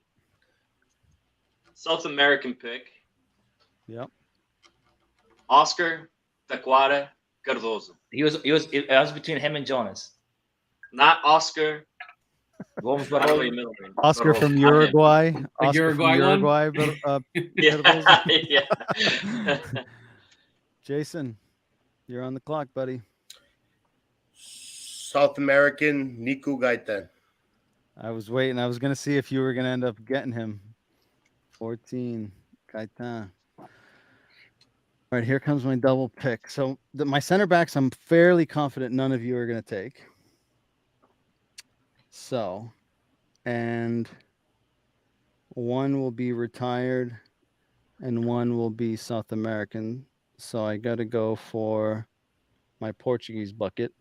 South American pick, Yep. Oscar Taquara Cardoso. It was between him and Jonas. Not Oscar. Gomes By the way, Barroso. middle name. Oscar from Barroso. Uruguay. The Oscar from Uruguay one? Uruguay. Yeah. Jason, you're on the clock, buddy. South American, Nico Gaetan. I was waiting. I was gonna see if you were gonna end up getting him. 14, Gaetan. All right, here comes my double pick. So my center backs, I'm fairly confident none of you are gonna take. So, and one will be retired, and one will be South American. So I got to go for my Portuguese bucket.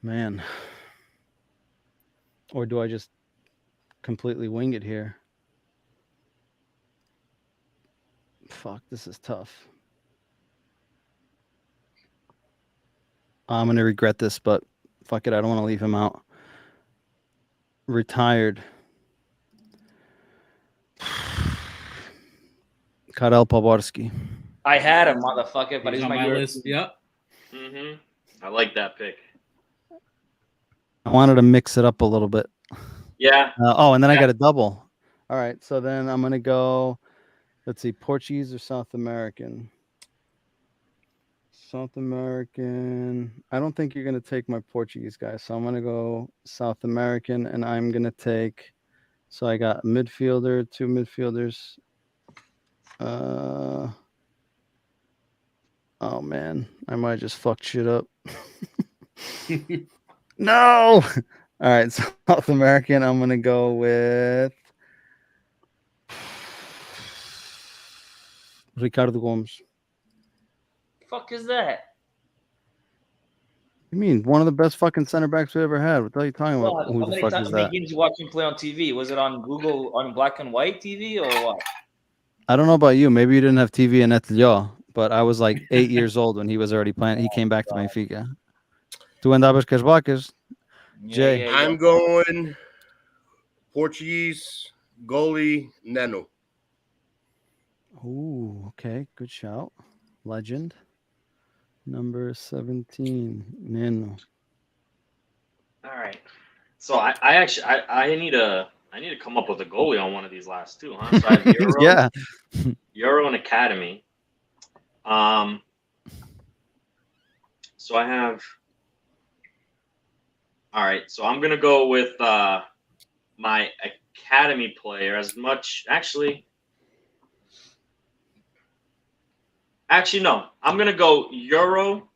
Man. Or do I just completely wing it here? Fuck, this is tough. I'm going to regret this, but fuck it. I don't want to leave him out. Retired. Karel Poborski. I had him, motherfucker, but He's he's on my my list. Yep. I like that pick. I wanted to mix it up a little bit. Yeah. And then I got a double. All right, so then I'm going to go, let's see, Portuguese or South American? South American. I don't think you're going to take my Portuguese guy, so I'm going to go South American, and I'm going to take, so I got midfielder, two midfielders. Oh, man, I might have just fucked shit up. No! All right, South American, I'm going to go with Ricardo Gomes. Fuck is that? You mean one of the best fucking center backs we ever had? What the hell are you talking about? Well, Who the fuck is how many that? games you watch him play on TV? Was it on Google on black and white TV or what? I don't know about you. Maybe you didn't have TV in Etlio, but I was like 8 years old when he was already playing. He came back to Benfica. Tu andabas com as vacas? Jay. Yeah. I'm going Portuguese goalie Neno. Ooh, okay. Good shout. Legend. Number 17, Neno. All right. So I need to come up with a goalie on one of these last two, huh? So I have Euro, Yeah. Euro and Academy. So I have. All right. So I'm gonna go with my Academy player as much. Actually, no. I'm gonna go Euro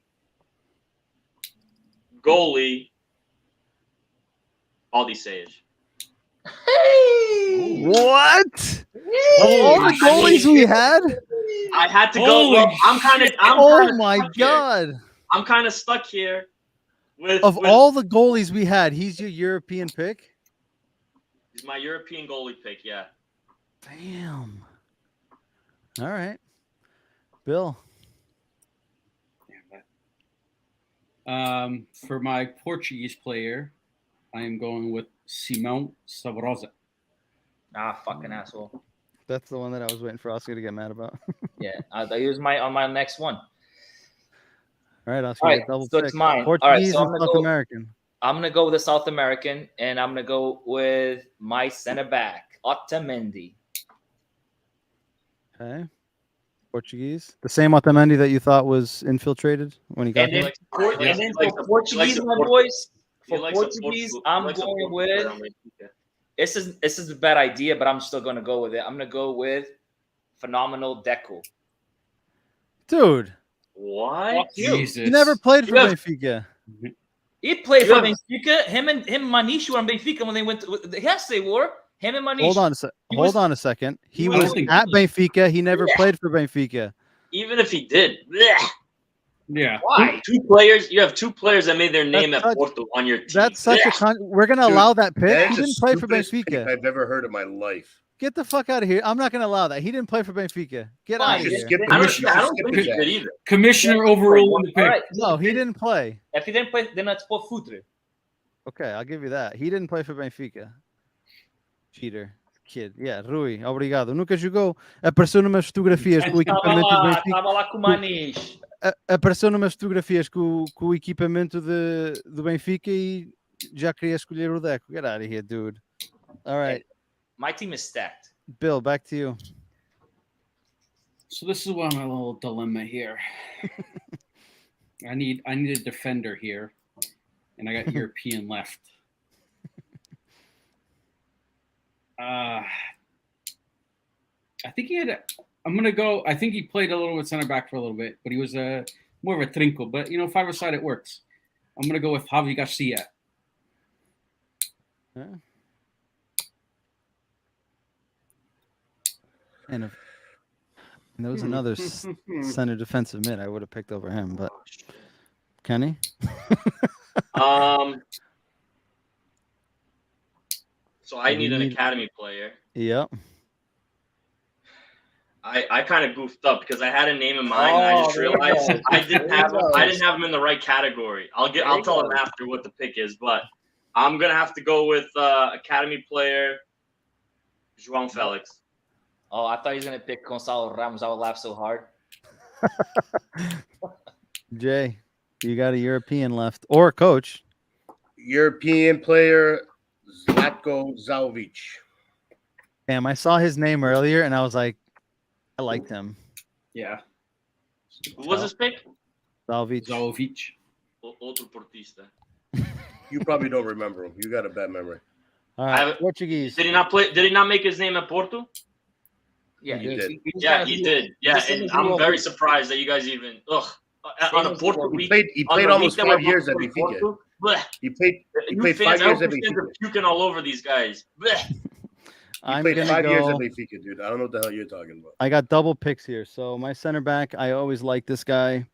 goalie Aldi Sage. Hey! What? All the goalies we had? I had to go. Well, I'm kind of. Oh my god! I'm kind of stuck here. With All the goalies we had, he's your European pick? he's my European goalie pick. Yeah. Damn. All right. Bill. For my Portuguese player, I am going with Simão Sabrosa. Ah, fucking asshole. That's the one that I was waiting for Oscar to get mad about. Yeah, I use on my next one. All right, Oscar. All right, double so pick. it's mine. Portuguese All right, so and South American. I'm gonna go with the South American, and I'm gonna go with my center back, Otamendi. Okay. Portuguese. The same Otamendi that you thought was infiltrated when he got And then, here? and then for Portuguese, my boys, for Portuguese, I'm going with. This is a bad idea, but I'm still going to go with it. I'm going to go with phenomenal Deco. Dude. What? Jesus. He never played for Benfica. He played for Benfica. Him and Manish were on Benfica when they went to. Yes, they were. Him and Manish. Hold on a second. He was at Benfica. He never played for Benfica. Even if he did. Blech. Yeah. Why? Two players. You have two players that made their name at Porto on your team. That's such we're going to allow that pick. That He is didn't play for stupidest pick Benfica. I've ever heard in my life. Get the fuck out of here. I'm not going to allow that. He didn't play for Benfica. Get out of You should here. skip I don't, the I don't think he Jack. did either. Commissioner overruling the pick. Alright, No, he didn't play. If he didn't play, then let's put Futre. Okay, I'll give you that. He didn't play for Benfica. Cheater. Kid. Yeah, Rui, obrigado. Nunca jogou. Apareceu numas fotografias com o equipamento do Benfica. Tava lá com o Manis. Apareceu numas fotografias com o equipamento do Benfica e já queria escolher o Deco. Get out of here, dude. All right. My team is stacked. Bill, back to you. So this is one my little dilemma here. I need a defender here, and I got European left. I think he had. I'm gonna go. I think he played a little bit center back for a little bit, but he was more of a trinco. But 5-a-side it works. I'm gonna go with Javi Garcia. Yeah. And there was another center defensive mid I would have picked over him, but Kenny? So I need an academy player. Yep. I kind of goofed up because I had a name in mind and I just realized I didn't have him in the right category. I'll tell him after what the pick is, but I'm gonna have to go with academy player João Felix. Oh, I thought he was gonna pick Gonzalo Ramos. I would laugh so hard. Jay, you got a European left or a coach. European player Zlatko Zalvic. Damn, I saw his name earlier and I was like, I liked him. Yeah. Who was his pick? Zalvic. Outro portista. You probably don't remember him. You got a bad memory. All right, Portuguese. Did he not play? Did he not make his name at Porto? Yeah, He did. He did. Yeah, and I'm very surprised that you guys even on a Porto. He played almost 5 years at Benfica. He played 5 years at Benfica. Puking all over these guys. He played 5 years at Benfica, dude. I don't know what the hell you're talking about. I got double picks here. So my center back, I always like this guy.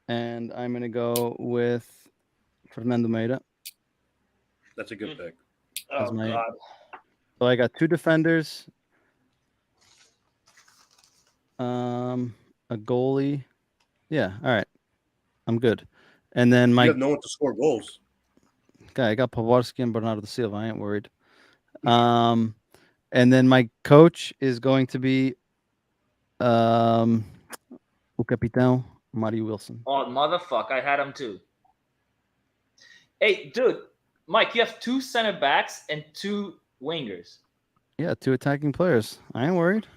And I'm going to go with Fernando Meira. That's a good pick. Oh, God. So I got 2 defenders. A goalie. Yeah, all right. I'm good. And then you have no one to score goals. Okay, I got Pavorsky and Bernardo Silva. I ain't worried. And then my coach is going to be o Capitão Mario Wilson. Oh, motherfucker. I had him too. Hey, dude. Mike, you have 2 center backs and 2 wingers. Yeah, 2 attacking players. I ain't worried.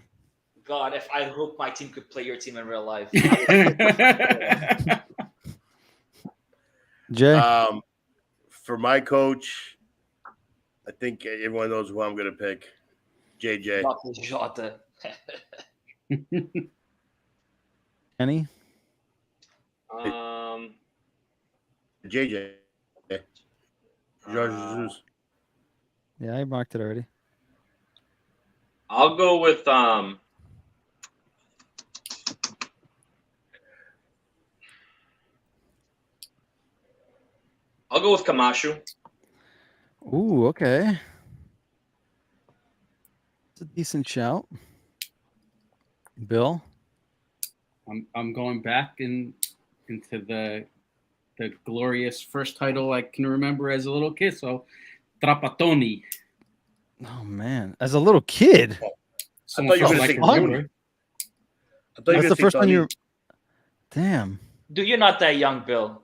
God, if I hope my team could play your team in real life. Jay? For my coach, I think everyone knows who I'm going to pick. JJ. Jota. Kenny? JJ. Jorge Jesus. Yeah, I marked it already. I'll go with Camacho. Ooh, okay. It's a decent shout. Bill? I'm going back into the glorious first title I can remember as a little kid. So, Trapattoni. Oh man, as a little kid. I thought you were going to say Tony. That's the first one you. Damn. Dude, you're not that young, Bill.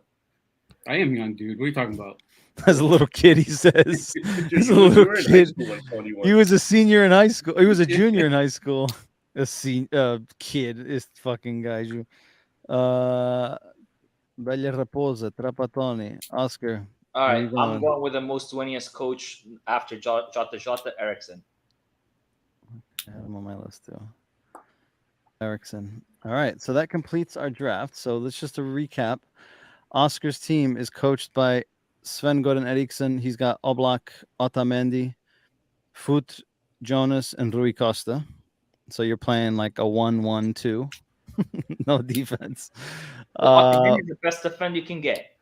I am young, dude. What are you talking about? As a little kid, he says. As a little kid, he was a senior in high school. He was a junior in high school. A kid is fucking guy. Bella Raposa, Trapattoni, Oscar. All right, I'm going with the most winningest coach after Jota Eriksson. I have him on my list too. Eriksson. All right, so that completes our draft. So let's just to recap. Oscar's team is coached by Sven-Göran Eriksson. He's got Oblak, Otamendi, Foot, Jonas, and Rui Costa. So you're playing like a 1-1-2. No defense. The best defender you can get.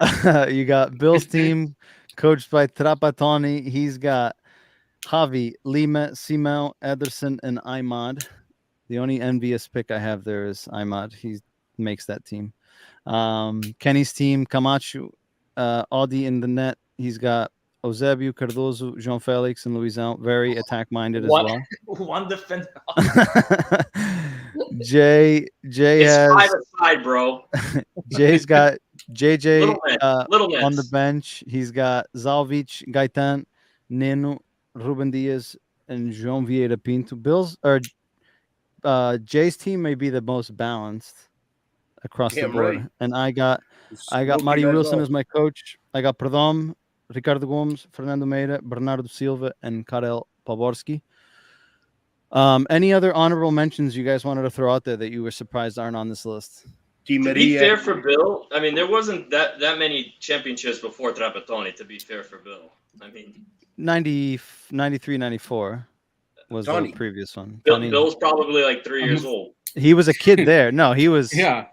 You got Bill's team coached by Trapattoni. He's got Javi, Lima, Simão, Ederson, and Imad. The only envious pick I have there is Imad. He makes that team. Kenny's team, Camacho, Audi in the net. He's got Eusebio, Cardoso, João Felix, and Luizão. Very attack-minded as well. One defender. Jay It's has 5 aside, bro. Jay's got JJ Little Nets. on the bench. He's got Zalvic, Gaitan, Neno, Ruben Diaz, and João Vieira Pinto. Jay's team may be the most balanced across the board. Right. And I got Mario Wilson as my coach. I got Perdom, Ricardo Gomes, Fernando Meira, Bernardo Silva, and Karel Paborski. Any other honorable mentions you guys wanted to throw out there that you were surprised aren't on this list? To be fair for Bill, I mean, there wasn't that many championships before Trapattoni, to be fair for Bill. I mean, 93, 94 was Tony. the previous one. Bill's probably like 3 years old. He was a kid there. No, he was. Yeah.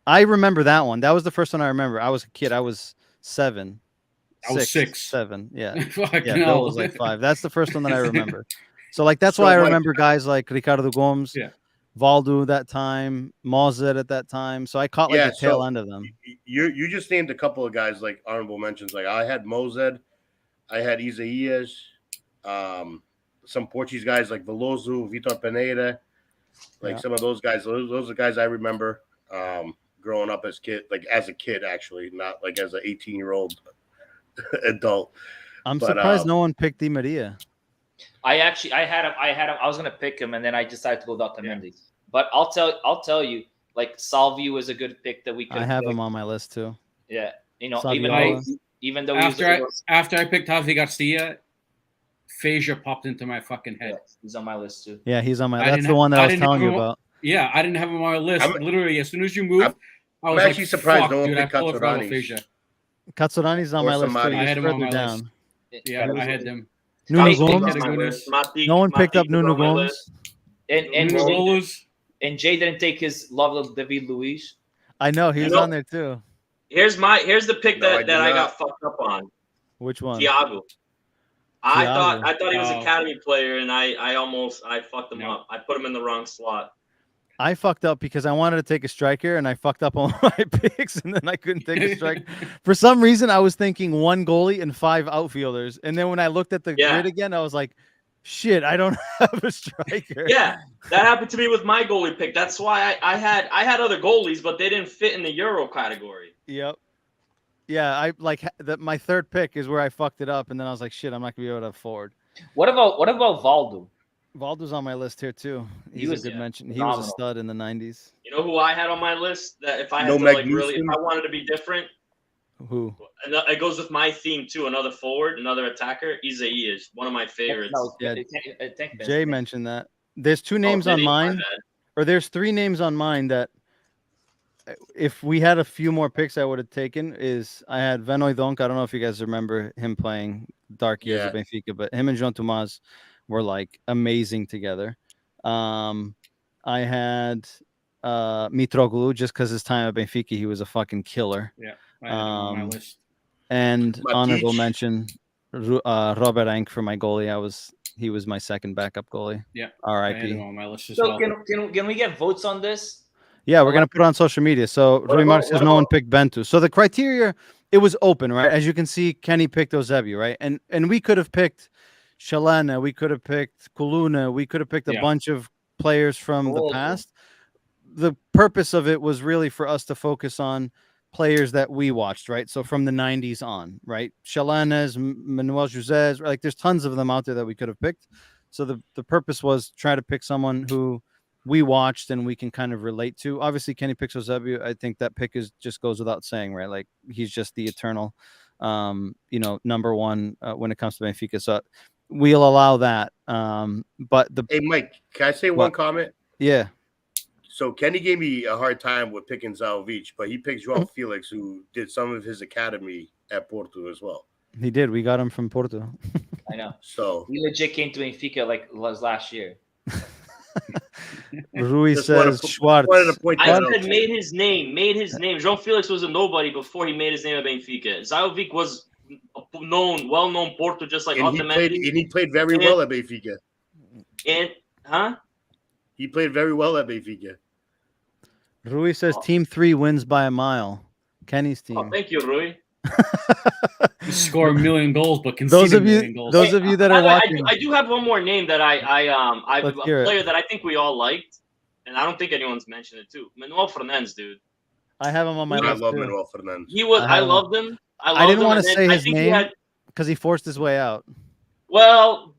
I remember that one. That was the first one I remember. I was a kid. I was 7. I was 6. 7. Yeah. Fuck Yeah, no. Bill was like 5. That's the first one that I remember. So like that's why I remember guys like Ricardo Gomes, Valdo that time, Mozart at that time. So I caught like the tail end of them. You just named a couple of guys like honorable mentions. Like I had Mozart, I had Isaías, some Portuguese guys like Veloso, Vitor Pereira, some of those guys. Those are guys I remember growing up as a kid actually, not like as an 18-year-old adult. I'm surprised no one picked Di Maria. I had him. I was gonna pick him, and then I decided to go Dr. Mendes. But I'll tell you, like Salvio is a good pick that we could. I have him on my list too. Yeah, Salvio. even though after I picked Javi Garcia, Feja popped into my fucking head. Yeah, he's on my list too. Yeah, he's on my. That's the one that I was telling you about. Yeah, I didn't have him on my list. Literally, as soon as you moved, I was actually surprised no one dude, picked Katsurani. Katsurani's on my list too. I had him on my down. list. Yeah, I had them. Nuno Gomes. No one picked up Nuno Gomes. And Jay didn't take his love of David Luiz. I know he was on there too. Here's the pick that I got fucked up on. Which one? Thiago. I thought he was an academy player, and I fucked him up. I put him in the wrong slot. I fucked up because I wanted to take a striker and I fucked up on my picks and then I couldn't take a striker. For some reason, I was thinking 1 goalie and 5 outfielders. And then when I looked at the grid again, I was like, shit, I don't have a striker. Yeah, that happened to me with my goalie pick. That's why I had other goalies, but they didn't fit in the Euro category. Yep. Yeah, I like my third pick is where I fucked it up. And then I was like, shit, I'm not going to be able to afford. What about Valdo? Valdo's on my list here too. He was a good mention. He was a stud in the 90s. You know who I had on my list that if I had to if I wanted to be different? Who? And it goes with my theme too. Another forward, another attacker. Isaías, one of my favorites. Jay mentioned that. There's 2 names on mine, or there's 3 names on mine that if we had a few more picks, I would have taken. I had Venoy Donk. I don't know if you guys remember him playing dark years at Benfica, but him and João Tomás were like amazing together. I had Mitroglou just because his time at Benfica, he was a fucking killer. Yeah, I had him on my list. And honorable mention, Robert Enk for my goalie. He was my second backup goalie. Yeah, R.I.P. I had him on my list as so well. Can we get votes on this? Yeah, we're gonna put it on social media. So Rui Mark says no one picked Bentu. So the criteria, it was open, right? As you can see, Kenny picked Eusebio, right? And we could have picked Shalana, we could have picked Kuluna, we could have picked a bunch of players from the past. The purpose of it was really for us to focus on players that we watched, right? So from the 90s on, right? Shalanas, Manuel José, like there's tons of them out there that we could have picked. So the purpose was try to pick someone who we watched and we can kind of relate to. Obviously, Kenny picks Eusebio. I think that pick just goes without saying, right? Like he's just the eternal, number one when it comes to Benfica. So we'll allow that. Hey, Mike, can I say one comment? Yeah. So Kenny gave me a hard time with picking Zalvic, but he picked João Felix, who did some of his academy at Porto as well. He did. We got him from Porto. I know. So he legit came to Benfica like last year. Rui says Schwartz. I said made his name. João Felix was a nobody before he made his name at Benfica. Zalvic was well-known Porto, just like And he played very well at Benfica. He played very well at Benfica. Rui says Team 3 wins by a mile. Kenny's team. Oh, thank you, Rui. You score a million goals, but those concede of a you, million goals. those of you that are watching, I do have one more name that a Let's hear it. player that I think we all liked, and I don't think anyone's mentioned it too. Manuel Fernandes, dude. I have him on my I list love too. Manuel Fernandes. I loved him. I didn't want to say his name because he forced his way out. Well,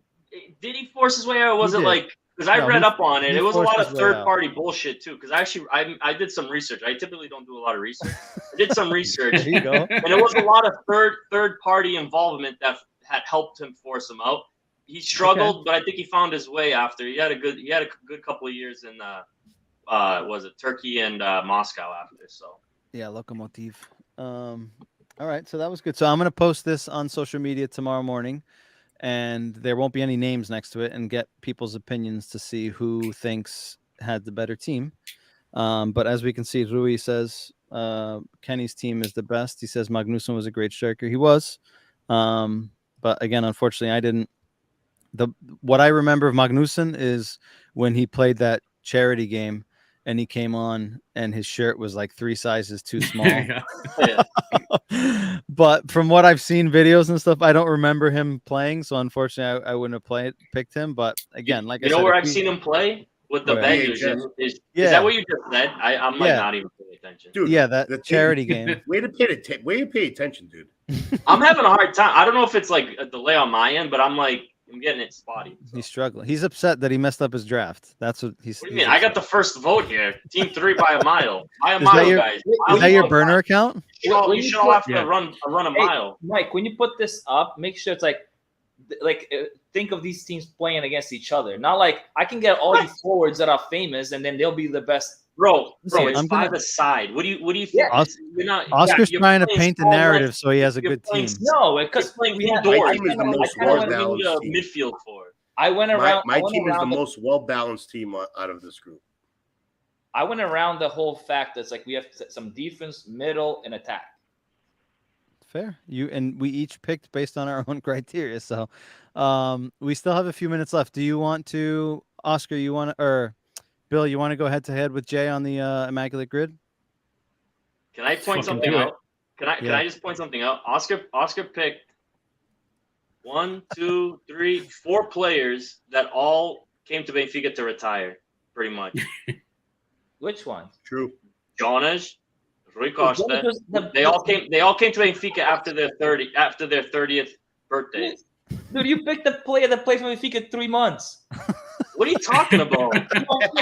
did he force his way out, or was He it did. like? Because I read up on it. he It was a forced lot of his way out. third-party bullshit too. Because actually, I did some research. I typically don't do a lot of research. I did some research, There you go. and it was a lot of third-party involvement that had helped him force him out. He struggled, but I think he found his way after. He had a good couple of years in was it Turkey and Moscow after. So Yeah, Lokomotiv. All right, so that was good. So I'm gonna post this on social media tomorrow morning, and there won't be any names next to it, and get people's opinions to see who thinks had the better team. But as we can see, Rui says Kenny's team is the best. He says Magnussen was a great striker. He was, but again, unfortunately, I didn't. What I remember of Magnussen is when he played that charity game, and he came on, and his shirt was like 3 sizes too small. Yeah. But from what I've seen videos and stuff, I don't remember him playing. So unfortunately, I wouldn't have picked him. But again, like I said, where I've seen him play with the Where? Bengals. Is that what you just said? I'm like not even paying attention. Dude, yeah, that the charity game. Way to pay attention, dude. I'm having a hard time. I don't know if it's like a delay on my end, but I'm getting it spotty. So. He's struggling. He's upset that he messed up his draft. That's what he's. What do you mean? I got the first vote here. Team 3 by a mile. By a Is mile, that your- guys. Is that your burner account? You should all have to run a mile. Mike, when you put this up, make sure it's think of these teams playing against each other. Not like I can get all these forwards that are famous and then they'll be the best. Bro, it's I'm gonna- 5 aside. What do you think? Yeah. You're not. Oscar's you're trying to playing paint the small narrative left. so he has a You're good playing team. No, You're because playing we had indoors. My team is the most I kinda well-balanced wanna team. do midfield for. I went around. My team is the most well-balanced team out of this group. I went around the whole fact that's like we have some defense, middle, and attack. Fair. We each picked based on our own criteria. So we still have a few minutes left. Do you want to, Oscar, or Bill, you want to go head to head with Jay on the Immaculate Grid? Can I point something out? Can I just point something out? Oscar picked 1, 2, 3, 4 players that all came to Benfica to retire, pretty much. Which one? True. Jonas, Rui Costa. They all came to Benfica after their 30th birthday. Dude, you picked the player that plays for Benfica 3 months. What are you talking about?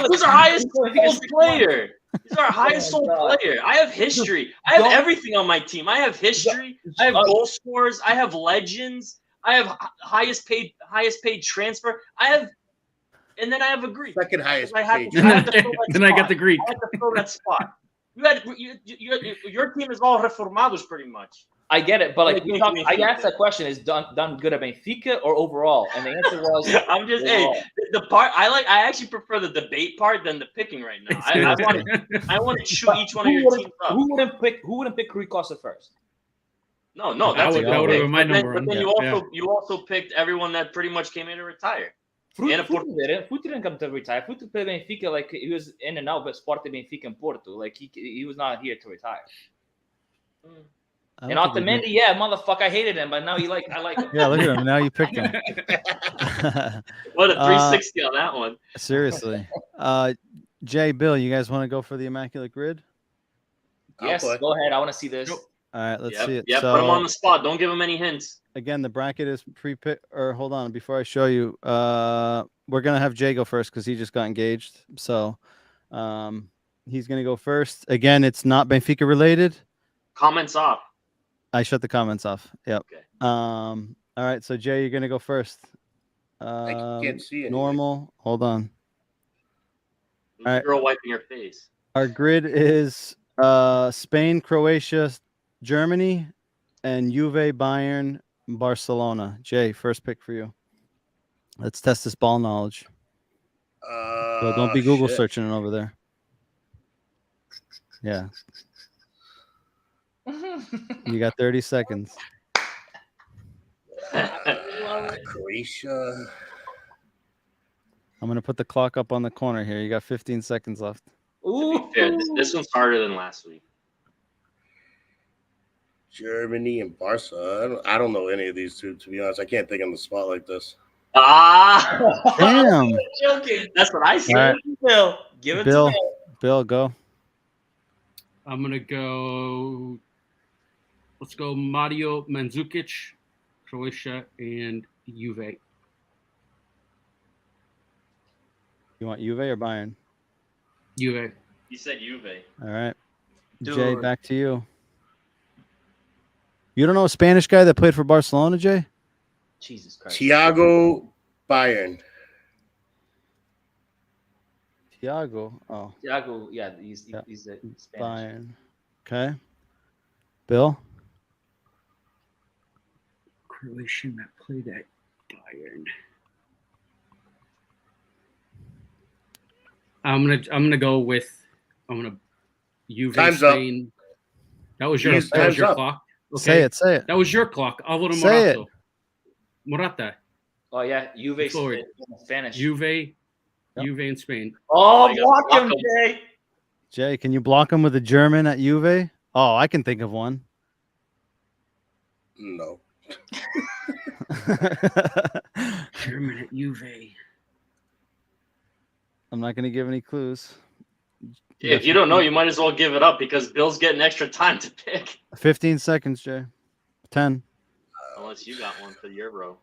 Who's our highest sold player? He's our highest sold player. I have history. I have everything on my team. I have history. I have goal scorers. I have legends. I have highest paid transfer. And then I have a Greek. Second highest paid. Then I got the Greek. I had to fill that spot. Your team is all reformados pretty much. I get it, but like Benfica. I asked that question: is done good at Benfica or overall? And the answer was, I'm just the part I actually prefer the debate part than the picking right now. I want to shoot each one of your teams up. Who wouldn't pick Rui Costa first? No, that's that would have been my number But one. then you also picked everyone that pretty much came in to retire. Fruit didn't come to retire. Fruit played Benfica like he was in and out, but Sporting Benfica and Porto. Like he was not here to retire. And Otamendi, yeah, motherfucker, I hated him, but now I like him. Yeah, look at him. Now you picked him. What a 360 on that one. Seriously. Jay, Bill, you guys want to go for the Immaculate Grid? Yes, go ahead. I want to see this. All right, let's see it. Yeah, So, put him on the spot. Don't give him any hints. Again, the bracket is pre-picked. Or hold on, before I show you, we're gonna have Jay go first because he just got engaged. So, he's gonna go first. Again, it's not Benfica related. Comments off. I shut the comments off. Yep. Okay. All right, so Jay, you're gonna go first. I can't see it. Normal. Hold on. All right. Girl wiping your face. Our grid is Spain, Croatia, Germany, and Juve, Bayern, Barcelona. Jay, first pick for you. Let's test this ball knowledge. So don't be Google searching it over there. Yeah. You got 30 seconds. Croatia. I'm gonna put the clock up on the corner here. You got 15 seconds left. To be fair, this one's harder than last week. Germany and Barca. I don't know any of these two, to be honest. I can't think on the spot like this. Ah, Damn. joking. That's what I said. All right. Bill, give it Bill, to Bill. Bill, go. I'm gonna go. Let's go Mario Mandzukic, Croatia, and Juve. You want Juve or Bayern? Juve. You said Juve. All right. Dude. Jay, back to you. You don't know a Spanish guy that played for Barcelona, Jay? Jesus Christ. Thiago Bayern. Thiago. Oh, Thiago, yeah, he's Yeah. he's a Spanish. Bayern. Okay. Bill? Croatian that played at Bayern. I'm gonna go with Juve. Time's up. Spain. That was your Yes, time's up. clock. Okay. Say it, say it. That was your clock. Alvaro Say Morata. Morata. Oh yeah, Juve Forward. Spanish. Juve. Juve in Spain. Oh, I got block him, block Jay. Jay, can you block him with a German at Juve? Oh, I can think of one. No. German at Juve. I'm not going to give any clues. If you don't know, you might as well give it up because Bill's getting extra time to pick. 15 seconds, Jay. 10. Unless you got one for the Euro.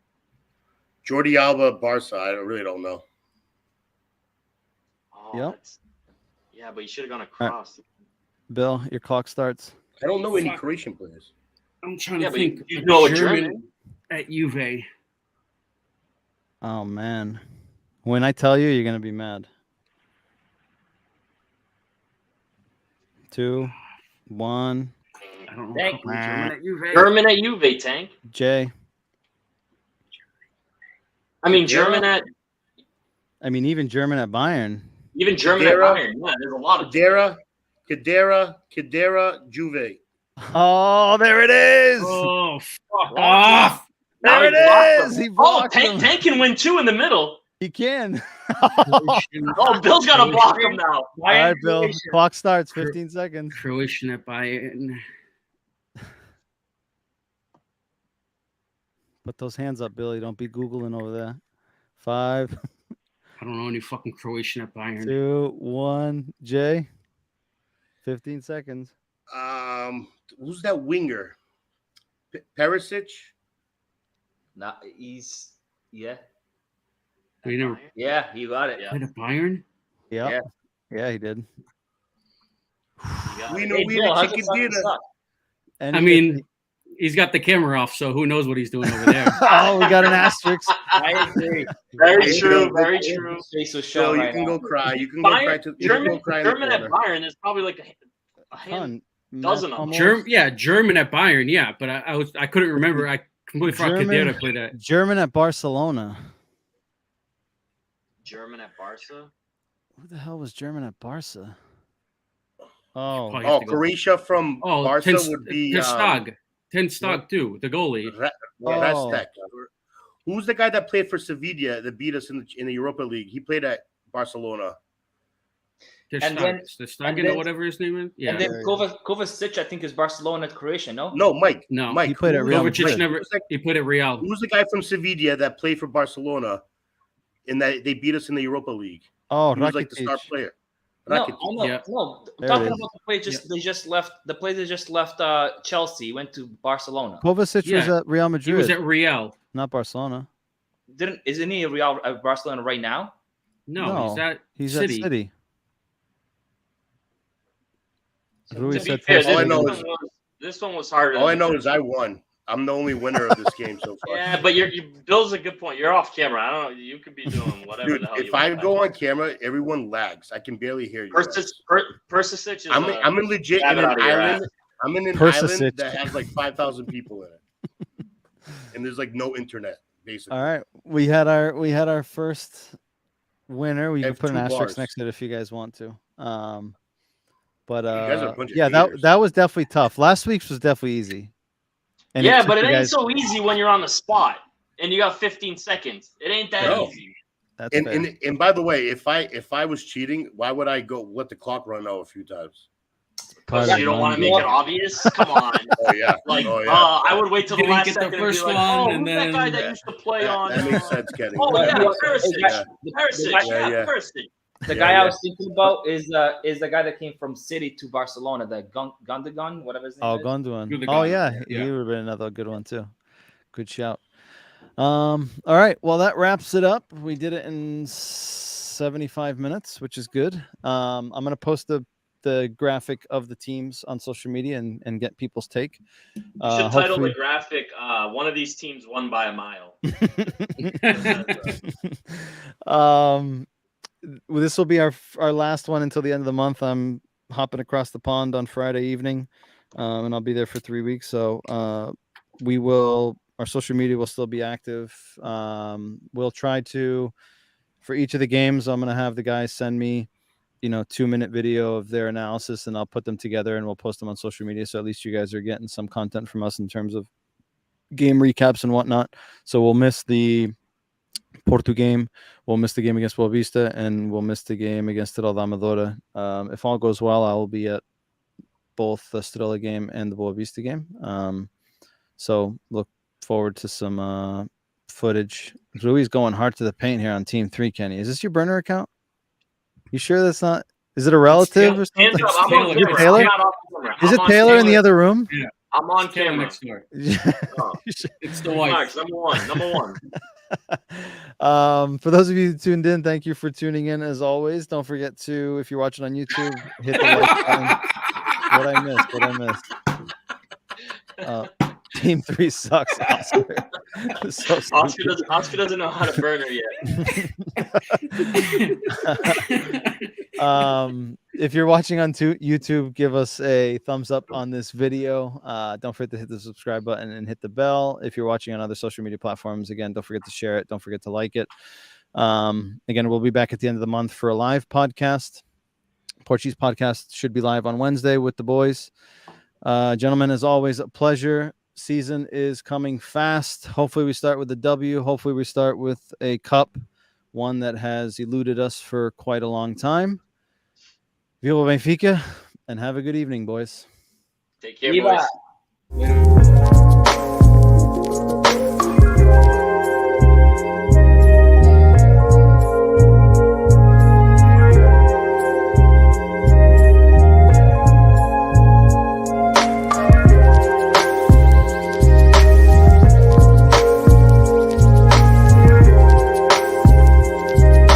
Jordi Alba, Barca. I really don't know. Oh, Yep. that's- Yeah, but you should have gone across. Bill, your clock starts. I don't know any Fuck. Croatian players. I'm trying Yeah, to but think. you of know a German. at Juve. Oh, man. When I tell you, you're going to be mad. 2, 1. I don't know. Thank a couple of German at Juve. German at Juve, Tank. Jay. I mean, Yeah. German at I mean, even German at Bayern. even German Kadira. at Bayern. Yeah, there's a lot of Kadira, Juve. Oh, there it is. Oh, fuck Blocked off. Now There he it blocked is. him. He Oh, blocked Tank, him. Tank can win two in the middle. He can. Oh, Bill's got to block him now. All right, Bill. Clock starts. 15 seconds. Croatian at Bayern. Put those hands up, Billy. Don't be Googling over there. 5, I don't know any fucking Croatian at Bayern. 2, 1. Jay. 15 seconds. Who's that winger? Perisic? Nah, he's yeah. We never Yeah, you got it. Yeah. played at Bayern. Yeah. Yeah, he did. We know Hey, we Bill, how's have it chicken fucking dinner. suck? And I mean, he's got the camera off, so who knows what he's doing over there. oh, we got an asterisk. I agree. Very Hey, true. Bill, Very Bill, true. Face was So shut you right can now. go cry. You can go cry. Bayern, You can go cry in the German at corner. Bayern is probably like a hand. Ton. Dozen of them. Almost. German at Bayern, yeah, but I couldn't remember. I completely forgot German- Kadira played at. German at Barcelona. German at Barca. Who the hell was German at Barca? Oh, Oh, you Oh, have to go- Croatia from Oh, Barca would be Ten Stag too, the goalie. Restek. Who's the guy that played for Sevilla that beat us in the Europa League? He played at Barcelona. Ter And Stag, then- Ter Stegen then- or whatever his name is. Yeah. And then Kovacic, I think, is Barcelona, Croatia. No. No, Mike. No, Mike. he played at Real Kovacic Madrid. never. He played at Real. Who's the guy from Sevilla that played for Barcelona and that they beat us in the Europa League? Oh, He was like the star Rakitic. player. No, Rakitic. I know. Yeah. No, I'm There talking it is. about the play. They just left. The player that just left Chelsea went to Barcelona. Kovacic was Yeah. at Real He Madrid, was at Real. not Barcelona. Isn't he a Real Barcelona right now? No, No, he's at He's City. at City. To Rui To said be fair, Ter All I Stegen. know is- this one was harder. All I than know the is I won. I'm the only winner of this game so far. Yeah, but Bill's a good point. You're off camera. I don't know. You could be doing whatever Dude, the hell if you I want. go on camera, everyone lags. I can barely hear you. guys. Persisic is. I'm in legit grab in it an out of your island. ass. I'm in an Persisic. island that has like 5,000 people in it, and there's like no internet basically. All right, we had our first winner. We I can have put an 2 asterisk bars. next to it if you guys want to. But guys are a bunch of yeah, haters. that was definitely tough. Last week's was definitely easy. And yeah, took but it you ain't guys- so easy when you're on the spot and you got 15 seconds. It ain't that No. easy. That's And, fair. and by the way, if I was cheating, why would I go let the clock run out a few times? Because Part you of don't want to Monday. make it obvious. Come on. Oh yeah, Like, oh yeah. I would wait till the Didn't last get the second and be first like, one, oh, and who's that guy then- that used to play on? That makes sense, Kenny. Oh yeah, Yeah. Perisic. Yeah. Perisic. Yeah, yeah. Perisic. The Yeah, guy yeah. I was thinking about is the guy that came from City to Barcelona, the Gundogan, whatever his name Oh, is. Gondwan. Gundogan, Oh yeah, yeah. he would have been another good one too. Good shout. All right. Well, that wraps it up. We did it in 75 minutes, which is good. I'm gonna post the graphic of the teams on social media and get people's take. You should title Hopefully- the graphic, one of these teams won by a mile. This will be our last one until the end of the month. I'm hopping across the pond on Friday evening, and I'll be there for 3 weeks. So our social media will still be active. We'll try to, for each of the games, I'm going to have the guys send me 2-minute video of their analysis, and I'll put them together and we'll post them on social media. So at least you guys are getting some content from us in terms of game recaps and whatnot. So we'll miss the Porto game, we'll miss the game against Boa Vista, and we'll miss the game against Estrela Amadora. If all goes well, I will be at both the Estrela game and the Boa Vista game. So look forward to some footage. Rui's going hard to the paint here on Team 3, Kenny. Is this your burner account? You sure that's not? Is it a relative or Hands something? up, I'm on Taylor. camera. Taylor? I'm not off camera. Is I'm it on Taylor in the other room? I'm on Taylor camera. next door. Oh. It's the wife. Marks, number one. For those of you who tuned in, thank you for tuning in as always. Don't forget to, if you're watching on YouTube, hit the like button. What I missed. Team 3 sucks, Oscar. So Oscar doesn't know how to burn her yet. If you're watching on YouTube, give us a thumbs up on this video. Don't forget to hit the subscribe button and hit the bell. If you're watching on other social media platforms, again, don't forget to share it. Don't forget to like it. Again, we'll be back at the end of the month for a live podcast. Portuguese podcast should be live on Wednesday with the boys. Gentlemen, as always, a pleasure. Season is coming fast. Hopefully we start with a W. Hopefully we start with a cup, one that has eluded us for quite a long time. Viva Benfica, and have a good evening, boys. Take care, Viva. boys.